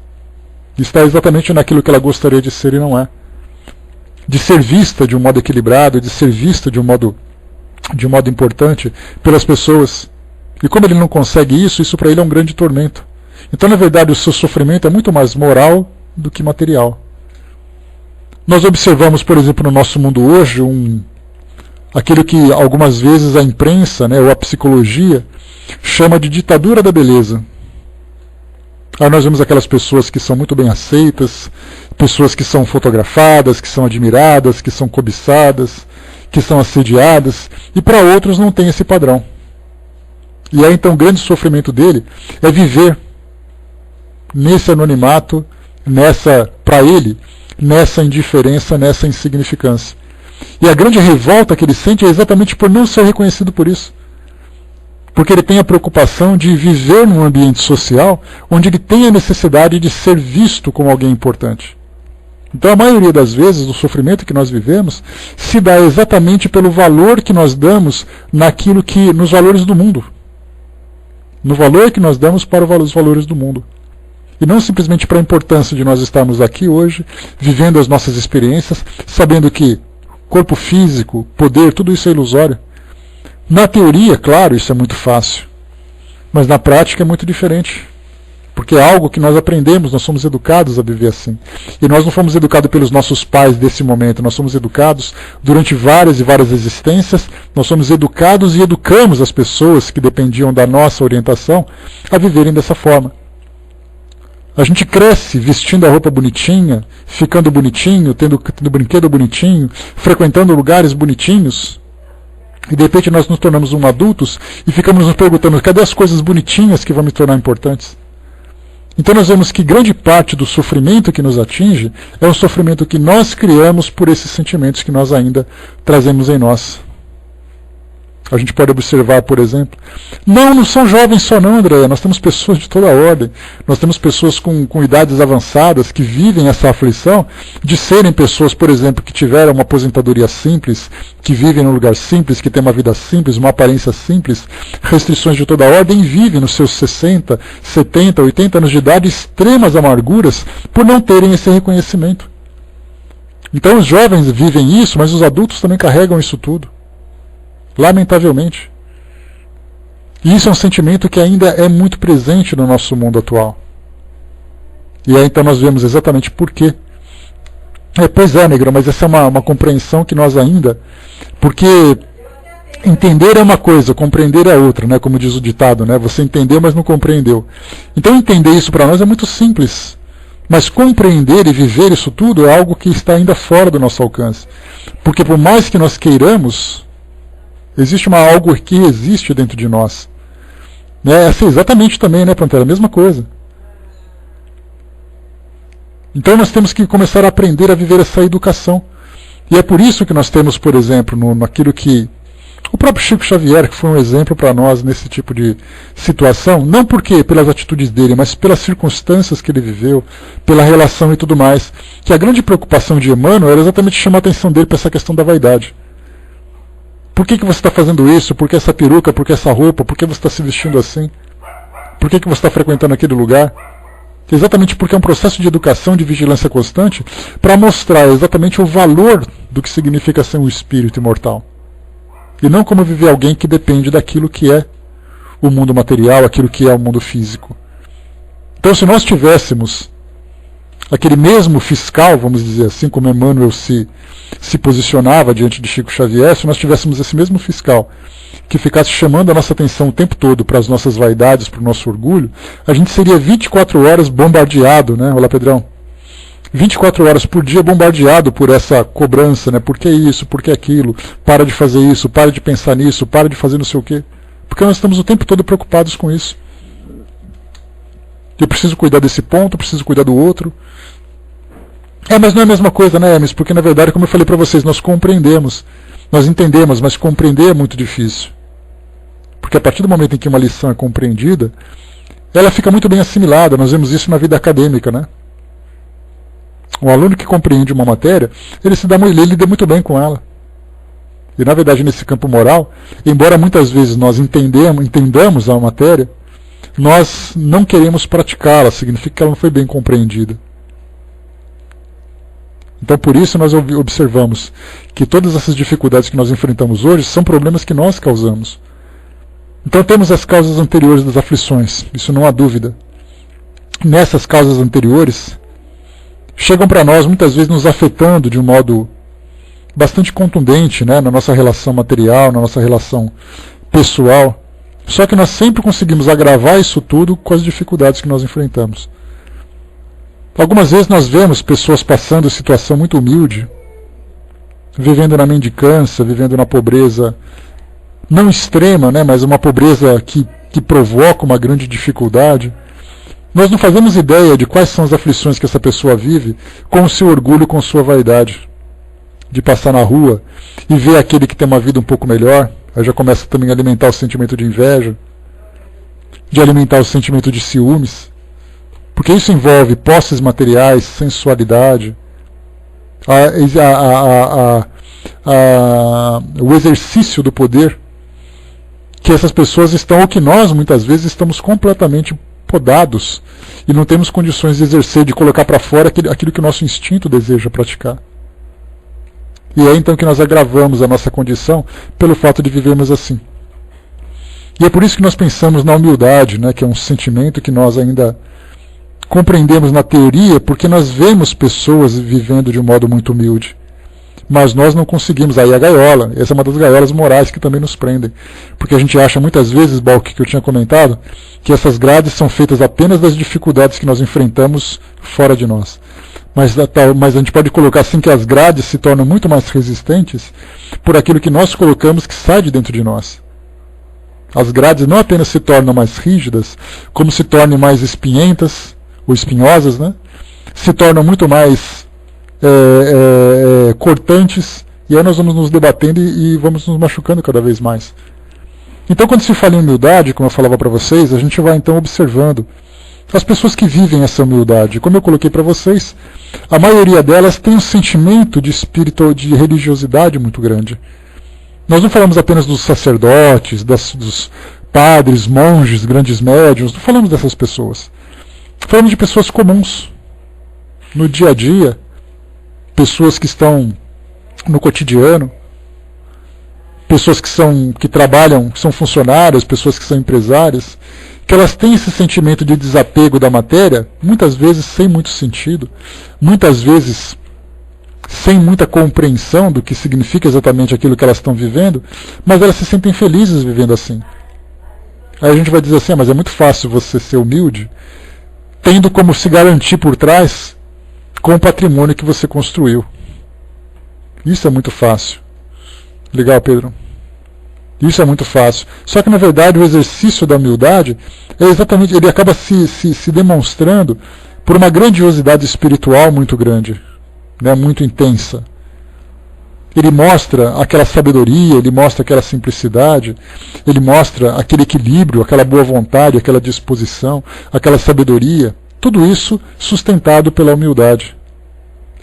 Está exatamente naquilo que ela gostaria de ser e não é. De ser vista de um modo equilibrado, de ser vista de um modo importante pelas pessoas. E como ele não consegue isso para ele é um grande tormento. Então, na verdade, o seu sofrimento é muito mais moral do que material. Nós observamos, por exemplo, no nosso mundo hoje, aquilo que algumas vezes a imprensa, ou a psicologia, chama de ditadura da beleza. Aí nós vemos aquelas pessoas que são muito bem aceitas, pessoas que são fotografadas, que são admiradas, que são cobiçadas, que são assediadas, e para outros não tem esse padrão. E aí então o grande sofrimento dele é viver nesse anonimato, para ele, nessa indiferença, nessa insignificância. E a grande revolta que ele sente é exatamente por não ser reconhecido por isso. Porque ele tem a preocupação de viver num ambiente social onde ele tem a necessidade de ser visto como alguém importante. Então a maioria das vezes o sofrimento que nós vivemos se dá exatamente pelo valor que nós damos nos valores do mundo. No valor que nós damos para os valores do mundo. E não simplesmente para a importância de nós estarmos aqui hoje, vivendo as nossas experiências, sabendo que corpo físico, poder, tudo isso é ilusório. Na teoria, claro, isso é muito fácil, mas na prática é muito diferente. Porque é algo que nós aprendemos, nós somos educados a viver assim. E nós não fomos educados pelos nossos pais desse momento, nós somos educados durante várias e várias existências, nós somos educados e educamos as pessoas que dependiam da nossa orientação a viverem dessa forma. A gente cresce vestindo a roupa bonitinha, ficando bonitinho, tendo brinquedo bonitinho, frequentando lugares bonitinhos, e de repente nós nos tornamos adultos e ficamos nos perguntando, cadê as coisas bonitinhas que vão me tornar importantes? Então nós vemos que grande parte do sofrimento que nos atinge é um sofrimento que nós criamos por esses sentimentos que nós ainda trazemos em nós. A gente pode observar, por exemplo, não são jovens só não, André, nós temos pessoas de toda a ordem, nós temos pessoas com idades avançadas que vivem essa aflição de serem pessoas, por exemplo, que tiveram uma aposentadoria simples, que vivem num lugar simples, que têm uma vida simples, uma aparência simples, restrições de toda a ordem e vivem nos seus 60, 70, 80 anos de idade extremas amarguras por não terem esse reconhecimento. Então os jovens vivem isso, mas os adultos também carregam isso tudo. Lamentavelmente. E isso é um sentimento que ainda é muito presente no nosso mundo atual. E aí então nós vemos exatamente por quê. Pois é, Negra, mas essa é uma compreensão que nós ainda... Porque entender é uma coisa, compreender é outra, né? Como diz o ditado, né? Você entendeu, mas não compreendeu. Então entender isso para nós é muito simples. Mas compreender e viver isso tudo é algo que está ainda fora do nosso alcance. Porque por mais que nós queiramos... Existe algo que existe dentro de nós. Assim, exatamente também, né, Pantera? A mesma coisa. Então nós temos que começar a aprender a viver essa educação. E é por isso que nós temos, por exemplo, naquilo que... O próprio Chico Xavier, que foi um exemplo para nós nesse tipo de situação, não porque pelas atitudes dele, mas pelas circunstâncias que ele viveu, pela relação e tudo mais, que a grande preocupação de Emmanuel era exatamente chamar a atenção dele para essa questão da vaidade. Por que você está fazendo isso? Por que essa peruca? Por que essa roupa? Por que você está se vestindo assim? Por que você está frequentando aquele lugar? Exatamente porque é um processo de educação, de vigilância constante, para mostrar exatamente o valor do que significa ser um espírito imortal. E não como viver alguém que depende daquilo que é o mundo material, aquilo que é o mundo físico. Então, se nós tivéssemos aquele mesmo fiscal, vamos dizer assim, como Emmanuel se posicionava diante de Chico Xavier, se nós tivéssemos esse mesmo fiscal que ficasse chamando a nossa atenção o tempo todo para as nossas vaidades, para o nosso orgulho, a gente seria 24 horas bombardeado, né? Olá, Pedrão. 24 horas por dia bombardeado por essa cobrança, né? Por que isso, por que aquilo, para de fazer isso, para de pensar nisso, para de fazer não sei o quê. Porque nós estamos o tempo todo preocupados com isso. Eu preciso cuidar desse ponto, preciso cuidar do outro. Mas não é a mesma coisa, né, Hermes? Porque, na verdade, como eu falei para vocês, nós compreendemos. Nós entendemos, mas compreender é muito difícil. Porque a partir do momento em que uma lição é compreendida, ela fica muito bem assimilada. Nós vemos isso na vida acadêmica, né? Um aluno que compreende uma matéria, ele lida muito bem com ela. E, na verdade, nesse campo moral, embora muitas vezes nós entendamos a matéria, nós não queremos praticá-la, significa que ela não foi bem compreendida. Então, por isso, nós observamos que todas essas dificuldades que nós enfrentamos hoje são problemas que nós causamos. Então, temos as causas anteriores das aflições, isso não há dúvida. Nessas causas anteriores, chegam para nós, muitas vezes, nos afetando de um modo bastante contundente, né, na nossa relação material, na nossa relação pessoal. Só que nós sempre conseguimos agravar isso tudo com as dificuldades que nós enfrentamos. Algumas vezes nós vemos pessoas passando situação muito humilde, vivendo na mendicância, vivendo na pobreza, não extrema, né, mas uma pobreza que provoca uma grande dificuldade. Nós não fazemos ideia de quais são as aflições que essa pessoa vive com o seu orgulho, com sua vaidade. De passar na rua e ver aquele que tem uma vida um pouco melhor, aí já começa também a alimentar o sentimento de inveja, de alimentar o sentimento de ciúmes. Porque isso envolve posses materiais, sensualidade, o exercício do poder, que essas pessoas estão, ou que nós muitas vezes estamos completamente podados e não temos condições de exercer, de colocar para fora aquilo que o nosso instinto deseja praticar. E é então que nós agravamos a nossa condição pelo fato de vivermos assim. E é por isso que nós pensamos na humildade, né, que é um sentimento que nós ainda compreendemos na teoria, porque nós vemos pessoas vivendo de um modo muito humilde. Mas nós não conseguimos. Aí a gaiola, essa é uma das gaiolas morais que também nos prendem. Porque a gente acha muitas vezes, Balk, que eu tinha comentado, que essas grades são feitas apenas das dificuldades que nós enfrentamos fora de nós. Mas a gente pode colocar assim que as grades se tornam muito mais resistentes por aquilo que nós colocamos que sai de dentro de nós. As grades não apenas se tornam mais rígidas, como se tornam mais espinhentas, ou espinhosas, né? Se tornam muito mais cortantes, e aí nós vamos nos debatendo e vamos nos machucando cada vez mais. Então, quando se fala em humildade, como eu falava para vocês, a gente vai então observando as pessoas que vivem essa humildade. Como eu coloquei para vocês, a maioria delas tem um sentimento de espírito, de religiosidade muito grande. Nós não falamos apenas dos sacerdotes, dos padres, monges, grandes médiuns, não falamos dessas pessoas. Falamos de pessoas comuns, no dia a dia, pessoas que estão no cotidiano, pessoas que trabalham, que são funcionárias, pessoas que são empresárias, que elas têm esse sentimento de desapego da matéria, muitas vezes sem muito sentido, muitas vezes sem muita compreensão do que significa exatamente aquilo que elas estão vivendo, mas elas se sentem felizes vivendo assim. Aí a gente vai dizer assim, mas é muito fácil você ser humilde, tendo como se garantir por trás com o patrimônio que você construiu. Isso é muito fácil. Legal, Pedro? Isso é muito fácil. Só que, na verdade, o exercício da humildade é exatamente, ele acaba se demonstrando por uma grandiosidade espiritual muito grande, né, muito intensa. Ele mostra aquela sabedoria, ele mostra aquela simplicidade, ele mostra aquele equilíbrio, aquela boa vontade, aquela disposição, aquela sabedoria, tudo isso sustentado pela humildade.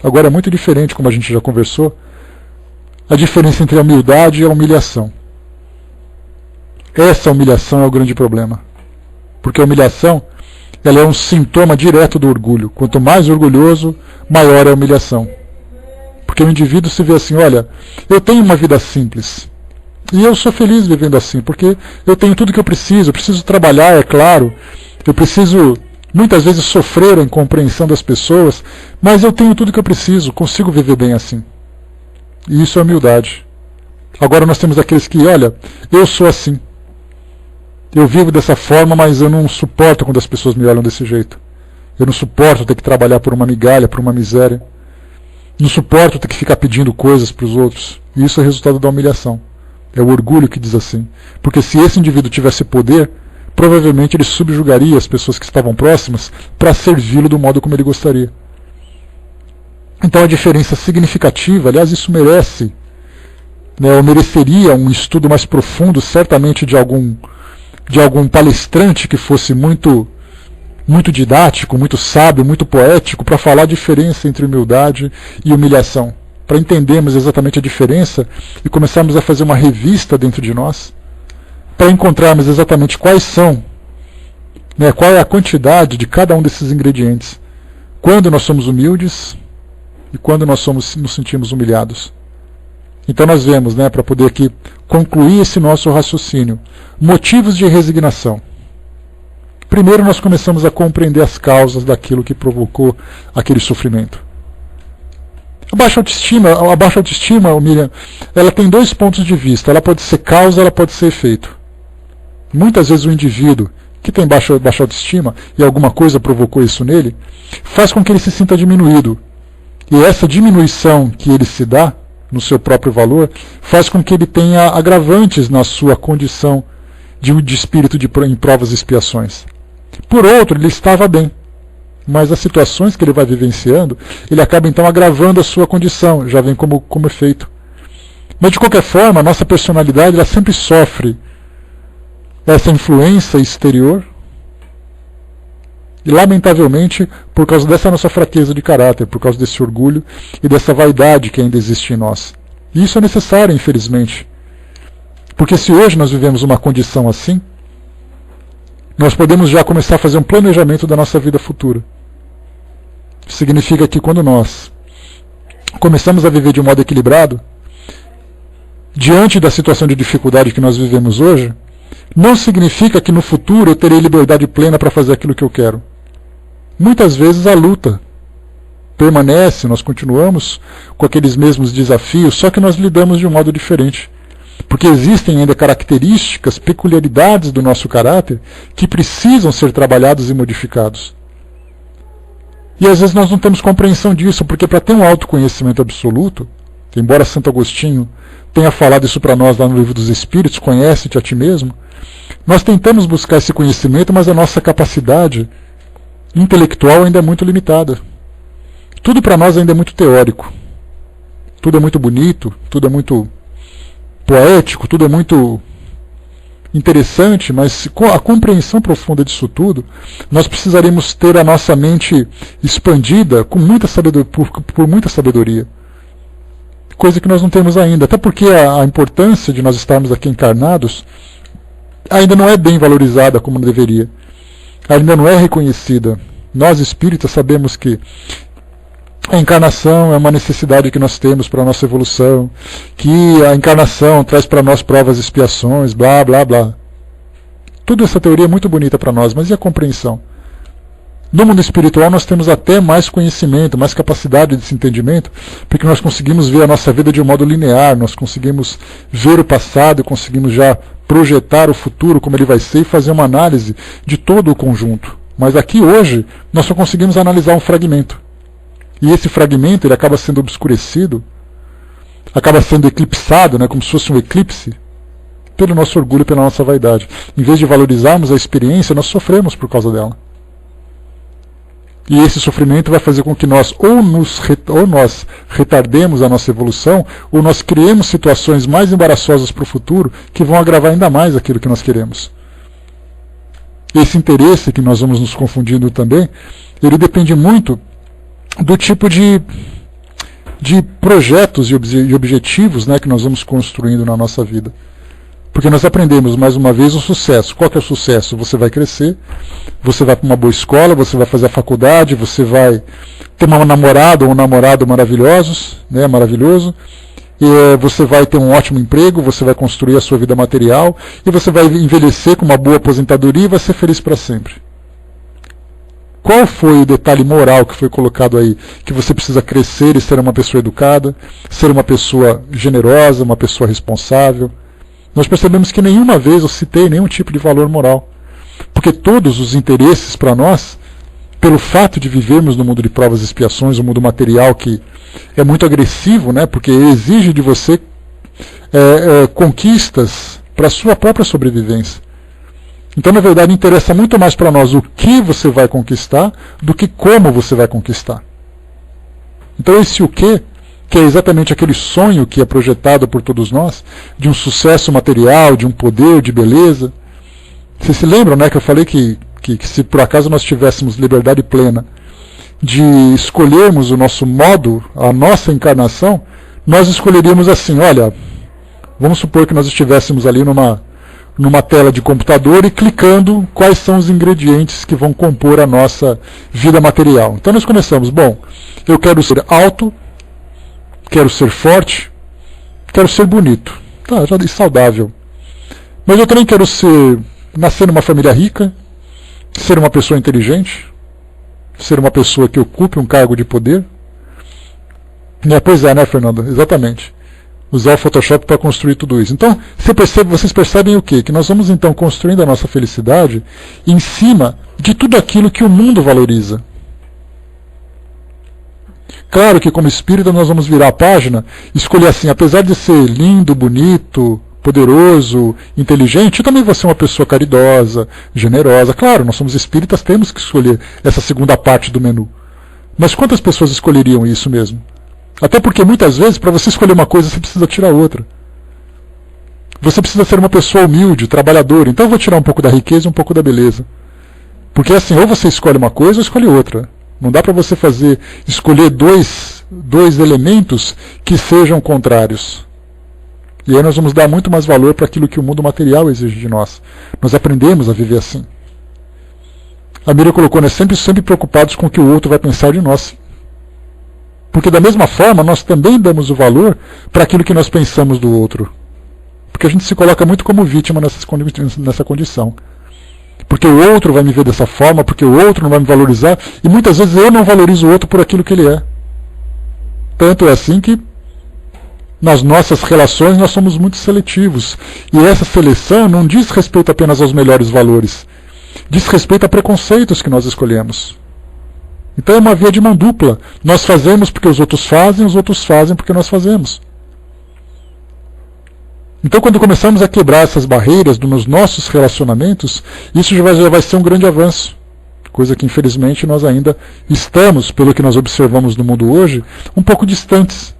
Agora é muito diferente, como a gente já conversou, a diferença entre a humildade e a humilhação. Essa humilhação é o grande problema. Porque a humilhação, ela é um sintoma direto do orgulho. Quanto mais orgulhoso, maior é a humilhação. Porque o indivíduo se vê assim, olha, eu tenho uma vida simples. E eu sou feliz vivendo assim, porque eu tenho tudo que eu preciso trabalhar, é claro. Eu preciso, muitas vezes, sofrer a incompreensão das pessoas, mas eu tenho tudo que eu preciso, consigo viver bem assim. E isso é humildade. Agora nós temos aqueles que, olha, eu sou assim. Eu vivo dessa forma, mas eu não suporto quando as pessoas me olham desse jeito. Eu não suporto ter que trabalhar por uma migalha, por uma miséria. Não suporto ter que ficar pedindo coisas para os outros. E isso é resultado da humilhação. É o orgulho que diz assim. Porque se esse indivíduo tivesse poder, provavelmente ele subjugaria as pessoas que estavam próximas para servi-lo do modo como ele gostaria. Então a diferença significativa, aliás, isso merece, né, ou mereceria um estudo mais profundo, certamente de algum palestrante que fosse muito didático, muito sábio, muito poético, para falar a diferença entre humildade e humilhação, para entendermos exatamente a diferença e começarmos a fazer uma revista dentro de nós, para encontrarmos exatamente quais são, né, qual é a quantidade de cada um desses ingredientes, quando nós somos humildes e quando nós nos sentimos humilhados. Então nós vemos, né, para poder aqui concluir esse nosso raciocínio, motivos de resignação. Primeiro nós começamos a compreender as causas daquilo que provocou aquele sofrimento. A baixa autoestima, Miriam, ela tem dois pontos de vista. Ela pode ser causa, ela pode ser efeito. Muitas vezes o indivíduo que tem baixa autoestima, e alguma coisa provocou isso nele, faz com que ele se sinta diminuído. E essa diminuição que ele se dá, no seu próprio valor, faz com que ele tenha agravantes na sua condição de espírito em provas e expiações. Por outro, ele estava bem, mas as situações que ele vai vivenciando, ele acaba então agravando a sua condição, já vem como efeito. Mas de qualquer forma, a nossa personalidade ela sempre sofre essa influência exterior, e lamentavelmente, por causa dessa nossa fraqueza de caráter, por causa desse orgulho e dessa vaidade que ainda existe em nós. E isso é necessário, infelizmente. Porque se hoje nós vivemos uma condição assim, nós podemos já começar a fazer um planejamento da nossa vida futura. Significa que quando nós começamos a viver de um modo equilibrado, diante da situação de dificuldade que nós vivemos hoje, não significa que no futuro eu terei liberdade plena para fazer aquilo que eu quero. Muitas vezes a luta permanece, nós continuamos com aqueles mesmos desafios, só que nós lidamos de um modo diferente. Porque existem ainda características, peculiaridades do nosso caráter que precisam ser trabalhados e modificados. E às vezes nós não temos compreensão disso, porque para ter um autoconhecimento absoluto, embora Santo Agostinho tenha falado isso para nós lá no Livro dos Espíritos, conhece-te a ti mesmo, nós tentamos buscar esse conhecimento, mas a nossa capacidade intelectual ainda é muito limitada. Tudo para nós ainda é muito teórico. Tudo é muito bonito, tudo é muito poético, tudo é muito interessante, mas com a compreensão profunda disso tudo, nós precisaremos ter a nossa mente expandida com muita sabedoria, por muita sabedoria. Coisa que nós não temos ainda, até porque a importância de nós estarmos aqui encarnados ainda não é bem valorizada como deveria. Ainda não é reconhecida. Nós espíritas sabemos que a encarnação é uma necessidade que nós temos para a nossa evolução, que a encarnação traz para nós provas e expiações, blá, blá, blá. Toda essa teoria é muito bonita para nós, mas e a compreensão? No mundo espiritual nós temos até mais conhecimento, mais capacidade desse entendimento, porque nós conseguimos ver a nossa vida de um modo linear, nós conseguimos ver o passado, conseguimos já projetar o futuro, como ele vai ser, e fazer uma análise de todo o conjunto. Mas aqui hoje nós só conseguimos analisar um fragmento. E esse fragmento ele acaba sendo obscurecido, acaba sendo eclipsado, né, como se fosse um eclipse, pelo nosso orgulho e pela nossa vaidade. Em vez de valorizarmos a experiência, nós sofremos por causa dela. E esse sofrimento vai fazer com que nós nós retardemos a nossa evolução, ou nós criemos situações mais embaraçosas para o futuro, que vão agravar ainda mais aquilo que nós queremos. Esse interesse que nós vamos nos confundindo também, ele depende muito do tipo de projetos e objetivos, né, que nós vamos construindo na nossa vida. Porque nós aprendemos, mais uma vez, o sucesso. Qual que é o sucesso? Você vai crescer, você vai para uma boa escola, você vai fazer a faculdade, você vai ter uma namorada ou um namorado maravilhoso, e você vai ter um ótimo emprego, você vai construir a sua vida material, e você vai envelhecer com uma boa aposentadoria e vai ser feliz para sempre. Qual foi o detalhe moral que foi colocado aí? Que você precisa crescer e ser uma pessoa educada, ser uma pessoa generosa, uma pessoa responsável. Nós percebemos que nenhuma vez eu citei nenhum tipo de valor moral. Porque todos os interesses para nós, pelo fato de vivermos no mundo de provas e expiações, um mundo material que é muito agressivo, né, porque exige de você conquistas para a sua própria sobrevivência. Então, na verdade, interessa muito mais para nós o que você vai conquistar do que como você vai conquistar. Então, esse o que é exatamente aquele sonho que é projetado por todos nós, de um sucesso material, de um poder, de beleza. Vocês se lembram, né, que eu falei que se por acaso nós tivéssemos liberdade plena de escolhermos o nosso modo, a nossa encarnação, nós escolheríamos assim, olha, vamos supor que nós estivéssemos ali numa tela de computador e clicando quais são os ingredientes que vão compor a nossa vida material. Então nós começamos, bom, eu quero ser alto, quero ser forte, quero ser bonito, tá, já disse saudável. Mas eu também quero nascer numa família rica, ser uma pessoa inteligente, ser uma pessoa que ocupe um cargo de poder. Pois é, né, Fernanda? Exatamente. Usar o Photoshop para construir tudo isso. Então, vocês percebem o quê? Que nós vamos então construindo a nossa felicidade em cima de tudo aquilo que o mundo valoriza. Claro que como espírita nós vamos virar a página e escolher assim, apesar de ser lindo, bonito, poderoso, inteligente, eu também vou ser uma pessoa caridosa, generosa. Claro, nós somos espíritas, temos que escolher essa segunda parte do menu. Mas quantas pessoas escolheriam isso mesmo? Até porque muitas vezes, para você escolher uma coisa, você precisa tirar outra. Você precisa ser uma pessoa humilde, trabalhadora. Então eu vou tirar um pouco da riqueza e um pouco da beleza. Porque assim, ou você escolhe uma coisa ou escolhe outra. Não dá para você escolher dois elementos que sejam contrários. E aí nós vamos dar muito mais valor para aquilo que o mundo material exige de nós. Nós aprendemos a viver assim. A Miriam colocou, nós sempre preocupados com o que o outro vai pensar de nós. Porque da mesma forma, nós também damos o valor para aquilo que nós pensamos do outro. Porque a gente se coloca muito como vítima nessa condição. Porque o outro vai me ver dessa forma, porque o outro não vai me valorizar, e muitas vezes eu não valorizo o outro por aquilo que ele é. Tanto é assim que nas nossas relações nós somos muito seletivos. E essa seleção não diz respeito apenas aos melhores valores, diz respeito a preconceitos que nós escolhemos. Então é uma via de mão dupla. Nós fazemos porque os outros fazem porque nós fazemos. Então quando começamos a quebrar essas barreiras nos nossos relacionamentos, isso já vai ser um grande avanço. Coisa que infelizmente nós ainda estamos, pelo que nós observamos no mundo hoje, um pouco distantes.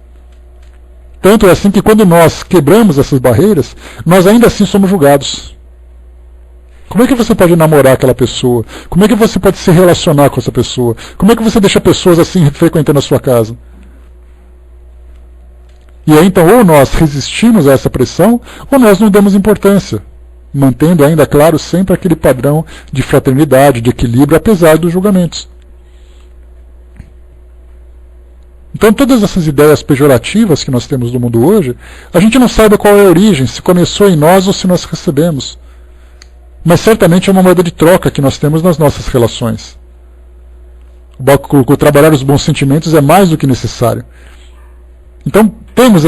Tanto é assim que quando nós quebramos essas barreiras, nós ainda assim somos julgados. Como é que você pode namorar aquela pessoa? Como é que você pode se relacionar com essa pessoa? Como é que você deixa pessoas assim frequentando a sua casa? E aí então ou nós resistimos a essa pressão, ou nós não damos importância, mantendo ainda, claro, sempre aquele padrão de fraternidade, de equilíbrio, apesar dos julgamentos. Então todas essas ideias pejorativas que nós temos no mundo hoje, a gente não sabe qual é a origem, se começou em nós ou se nós recebemos. Mas certamente é uma moeda de troca que nós temos nas nossas relações. O trabalhar os bons sentimentos é mais do que necessário. Então temos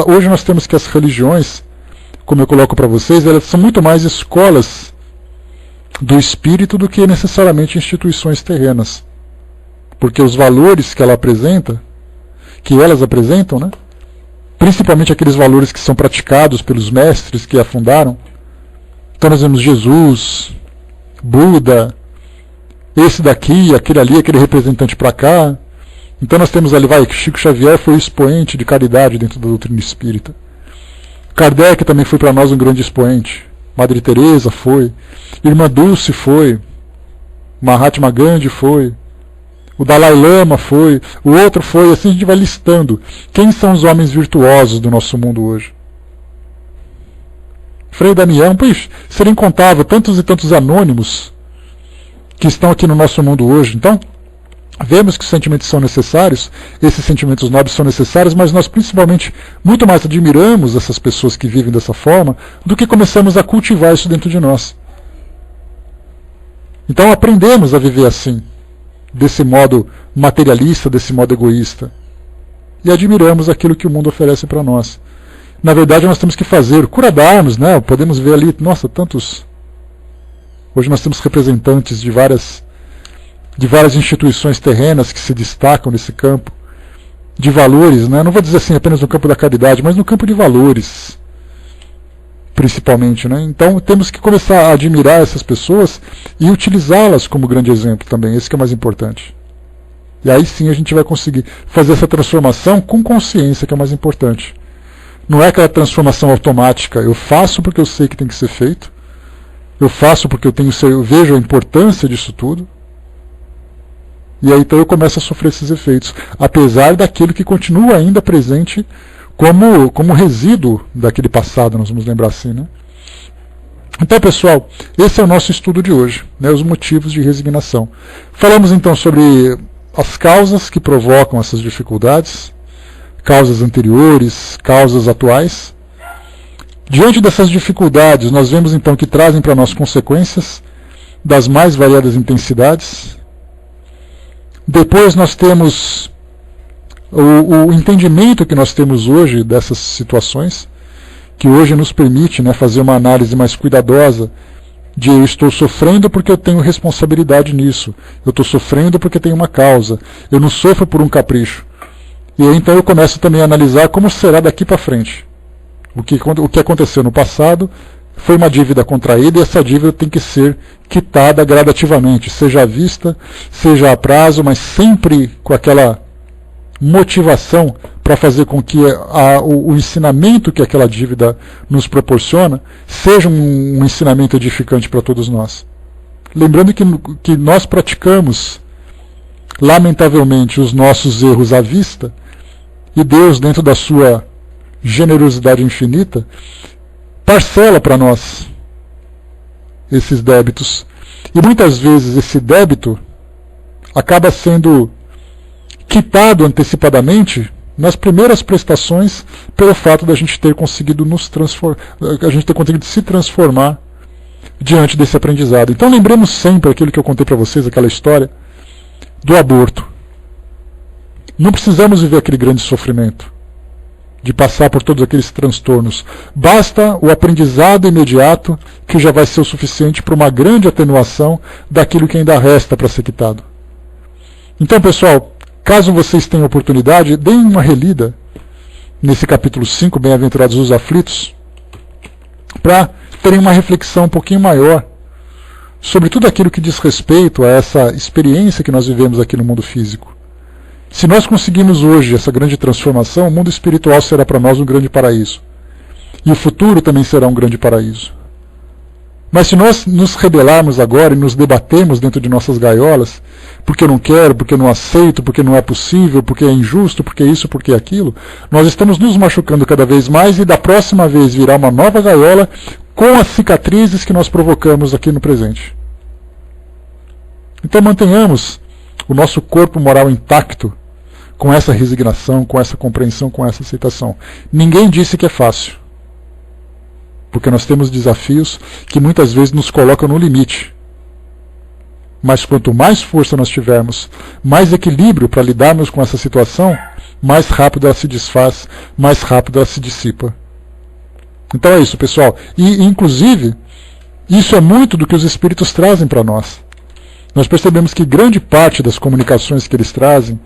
hoje nós temos que as religiões, como eu coloco para vocês, elas são muito mais escolas do espírito do que necessariamente instituições terrenas. Porque os valores que elas apresentam, né, principalmente aqueles valores que são praticados pelos mestres que a fundaram. Então nós vemos Jesus, Buda, esse daqui, aquele ali, aquele representante para cá. Então nós temos ali, Chico Xavier foi expoente de caridade dentro da doutrina espírita. Kardec também foi para nós um grande expoente. Madre Teresa foi. Irmã Dulce foi. Mahatma Gandhi foi. O Dalai Lama foi. O outro foi. Assim a gente vai listando. Quem são os homens virtuosos do nosso mundo hoje? Frei Damião, seria incontável tantos e tantos anônimos que estão aqui no nosso mundo hoje. Então, vemos que os sentimentos são necessários, esses sentimentos nobres são necessários, mas nós principalmente muito mais admiramos essas pessoas que vivem dessa forma do que começamos a cultivar isso dentro de nós. Então aprendemos a viver assim, desse modo materialista, desse modo egoísta, e admiramos aquilo que o mundo oferece para nós. Na verdade nós temos que fazer, cura darmos, né? Podemos ver ali, nossa, tantos... Hoje nós temos representantes de várias instituições terrenas que se destacam nesse campo de valores, né? Não vou dizer assim apenas no campo da caridade, mas no campo de valores, principalmente, né? Então temos que começar a admirar essas pessoas e utilizá-las como grande exemplo também, esse que é o mais importante. E aí sim a gente vai conseguir fazer essa transformação com consciência, que é o mais importante. Não é aquela transformação automática, eu faço porque eu sei que tem que ser feito, eu faço porque eu vejo a importância disso tudo, e aí então eu começo a sofrer esses efeitos, apesar daquilo que continua ainda presente como resíduo daquele passado, nós vamos lembrar assim, né? Então, pessoal, esse é o nosso estudo de hoje, né, os motivos de resignação. Falamos então sobre as causas que provocam essas dificuldades, causas anteriores, causas atuais. Diante dessas dificuldades, nós vemos então que trazem para nós consequências das mais variadas intensidades. Depois nós temos o entendimento que nós temos hoje dessas situações, que hoje nos permite, né, fazer uma análise mais cuidadosa de eu estou sofrendo porque eu tenho responsabilidade nisso, eu estou sofrendo porque tenho uma causa, eu não sofro por um capricho. E aí, então eu começo também a analisar como será daqui para frente. O que aconteceu no passado foi uma dívida contraída e essa dívida tem que ser quitada gradativamente, seja à vista, seja a prazo, mas sempre com aquela motivação para fazer com que o ensinamento que aquela dívida nos proporciona seja um ensinamento edificante para todos nós. Lembrando que nós praticamos, lamentavelmente, os nossos erros à vista, e Deus, dentro da sua generosidade infinita, parcela para nós esses débitos. E muitas vezes esse débito acaba sendo quitado antecipadamente, nas primeiras prestações, pelo fato da gente ter conseguido se transformar diante desse aprendizado. Então lembremos sempre aquilo que eu contei para vocês, aquela história do aborto. Não precisamos viver aquele grande sofrimento de passar por todos aqueles transtornos. Basta o aprendizado imediato, que já vai ser o suficiente para uma grande atenuação daquilo que ainda resta para ser quitado. Então, pessoal, caso vocês tenham oportunidade, deem uma relida nesse capítulo 5, Bem-aventurados os aflitos, para terem uma reflexão um pouquinho maior sobre tudo aquilo que diz respeito a essa experiência que nós vivemos aqui no mundo físico. Se nós conseguimos hoje essa grande transformação, o mundo espiritual será para nós um grande paraíso. E o futuro também será um grande paraíso. Mas se nós nos rebelarmos agora e nos debatermos dentro de nossas gaiolas, porque eu não quero, porque eu não aceito, porque não é possível, porque é injusto, porque isso, porque aquilo, nós estamos nos machucando cada vez mais e da próxima vez virá uma nova gaiola com as cicatrizes que nós provocamos aqui no presente. Então mantenhamos o nosso corpo moral intacto, com essa resignação, com essa compreensão, com essa aceitação. Ninguém disse que é fácil. Porque nós temos desafios que muitas vezes nos colocam no limite. Mas quanto mais força nós tivermos, mais equilíbrio para lidarmos com essa situação, mais rápido ela se desfaz, mais rápido ela se dissipa. Então é isso, pessoal. E, inclusive, isso é muito do que os espíritos trazem para nós. Nós percebemos que grande parte das comunicações que eles trazem,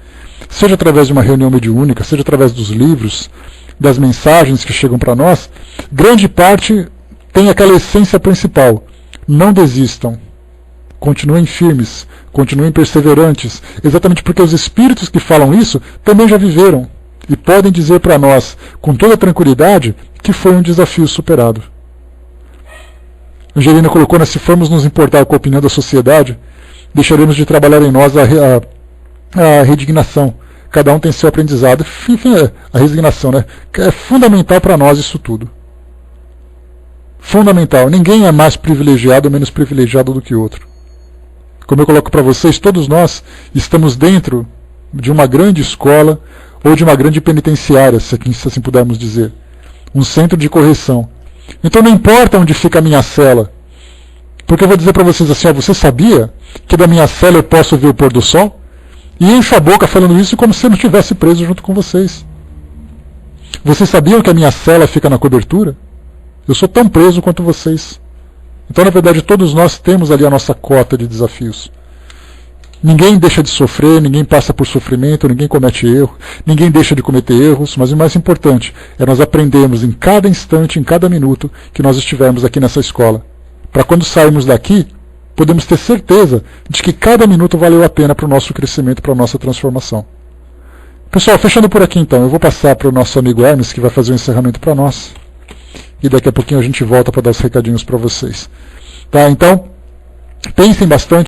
seja através de uma reunião mediúnica, seja através dos livros, das mensagens que chegam para nós, grande parte tem aquela essência principal. Não desistam. Continuem firmes, continuem perseverantes, exatamente porque os espíritos que falam isso também já viveram e podem dizer para nós, com toda tranquilidade, que foi um desafio superado. Angelina colocou, né, se formos nos importar com a opinião da sociedade, deixaremos de trabalhar em nós a resignação. Cada um tem seu aprendizado. Enfim, a resignação, né? É fundamental para nós isso tudo. Fundamental. Ninguém é mais privilegiado ou menos privilegiado do que outro. Como eu coloco para vocês, todos nós estamos dentro de uma grande escola ou de uma grande penitenciária, se assim pudermos dizer. Um centro de correção. Então não importa onde fica a minha cela. Porque eu vou dizer para vocês assim, você sabia que da minha cela eu posso ver o pôr do sol? E encho a boca falando isso como se eu não estivesse preso junto com vocês. Vocês sabiam que a minha cela fica na cobertura? Eu sou tão preso quanto vocês. Então, na verdade, todos nós temos ali a nossa cota de desafios. Ninguém deixa de sofrer, ninguém passa por sofrimento, ninguém comete erro, ninguém deixa de cometer erros, mas o mais importante é nós aprendermos em cada instante, em cada minuto que nós estivermos aqui nessa escola. Para quando sairmos daqui, podemos ter certeza de que cada minuto valeu a pena para o nosso crescimento, para a nossa transformação. Pessoal, fechando por aqui então, eu vou passar para o nosso amigo Hermes, que vai fazer o encerramento para nós. E daqui a pouquinho a gente volta para dar os recadinhos para vocês. Tá? Então, pensem bastante.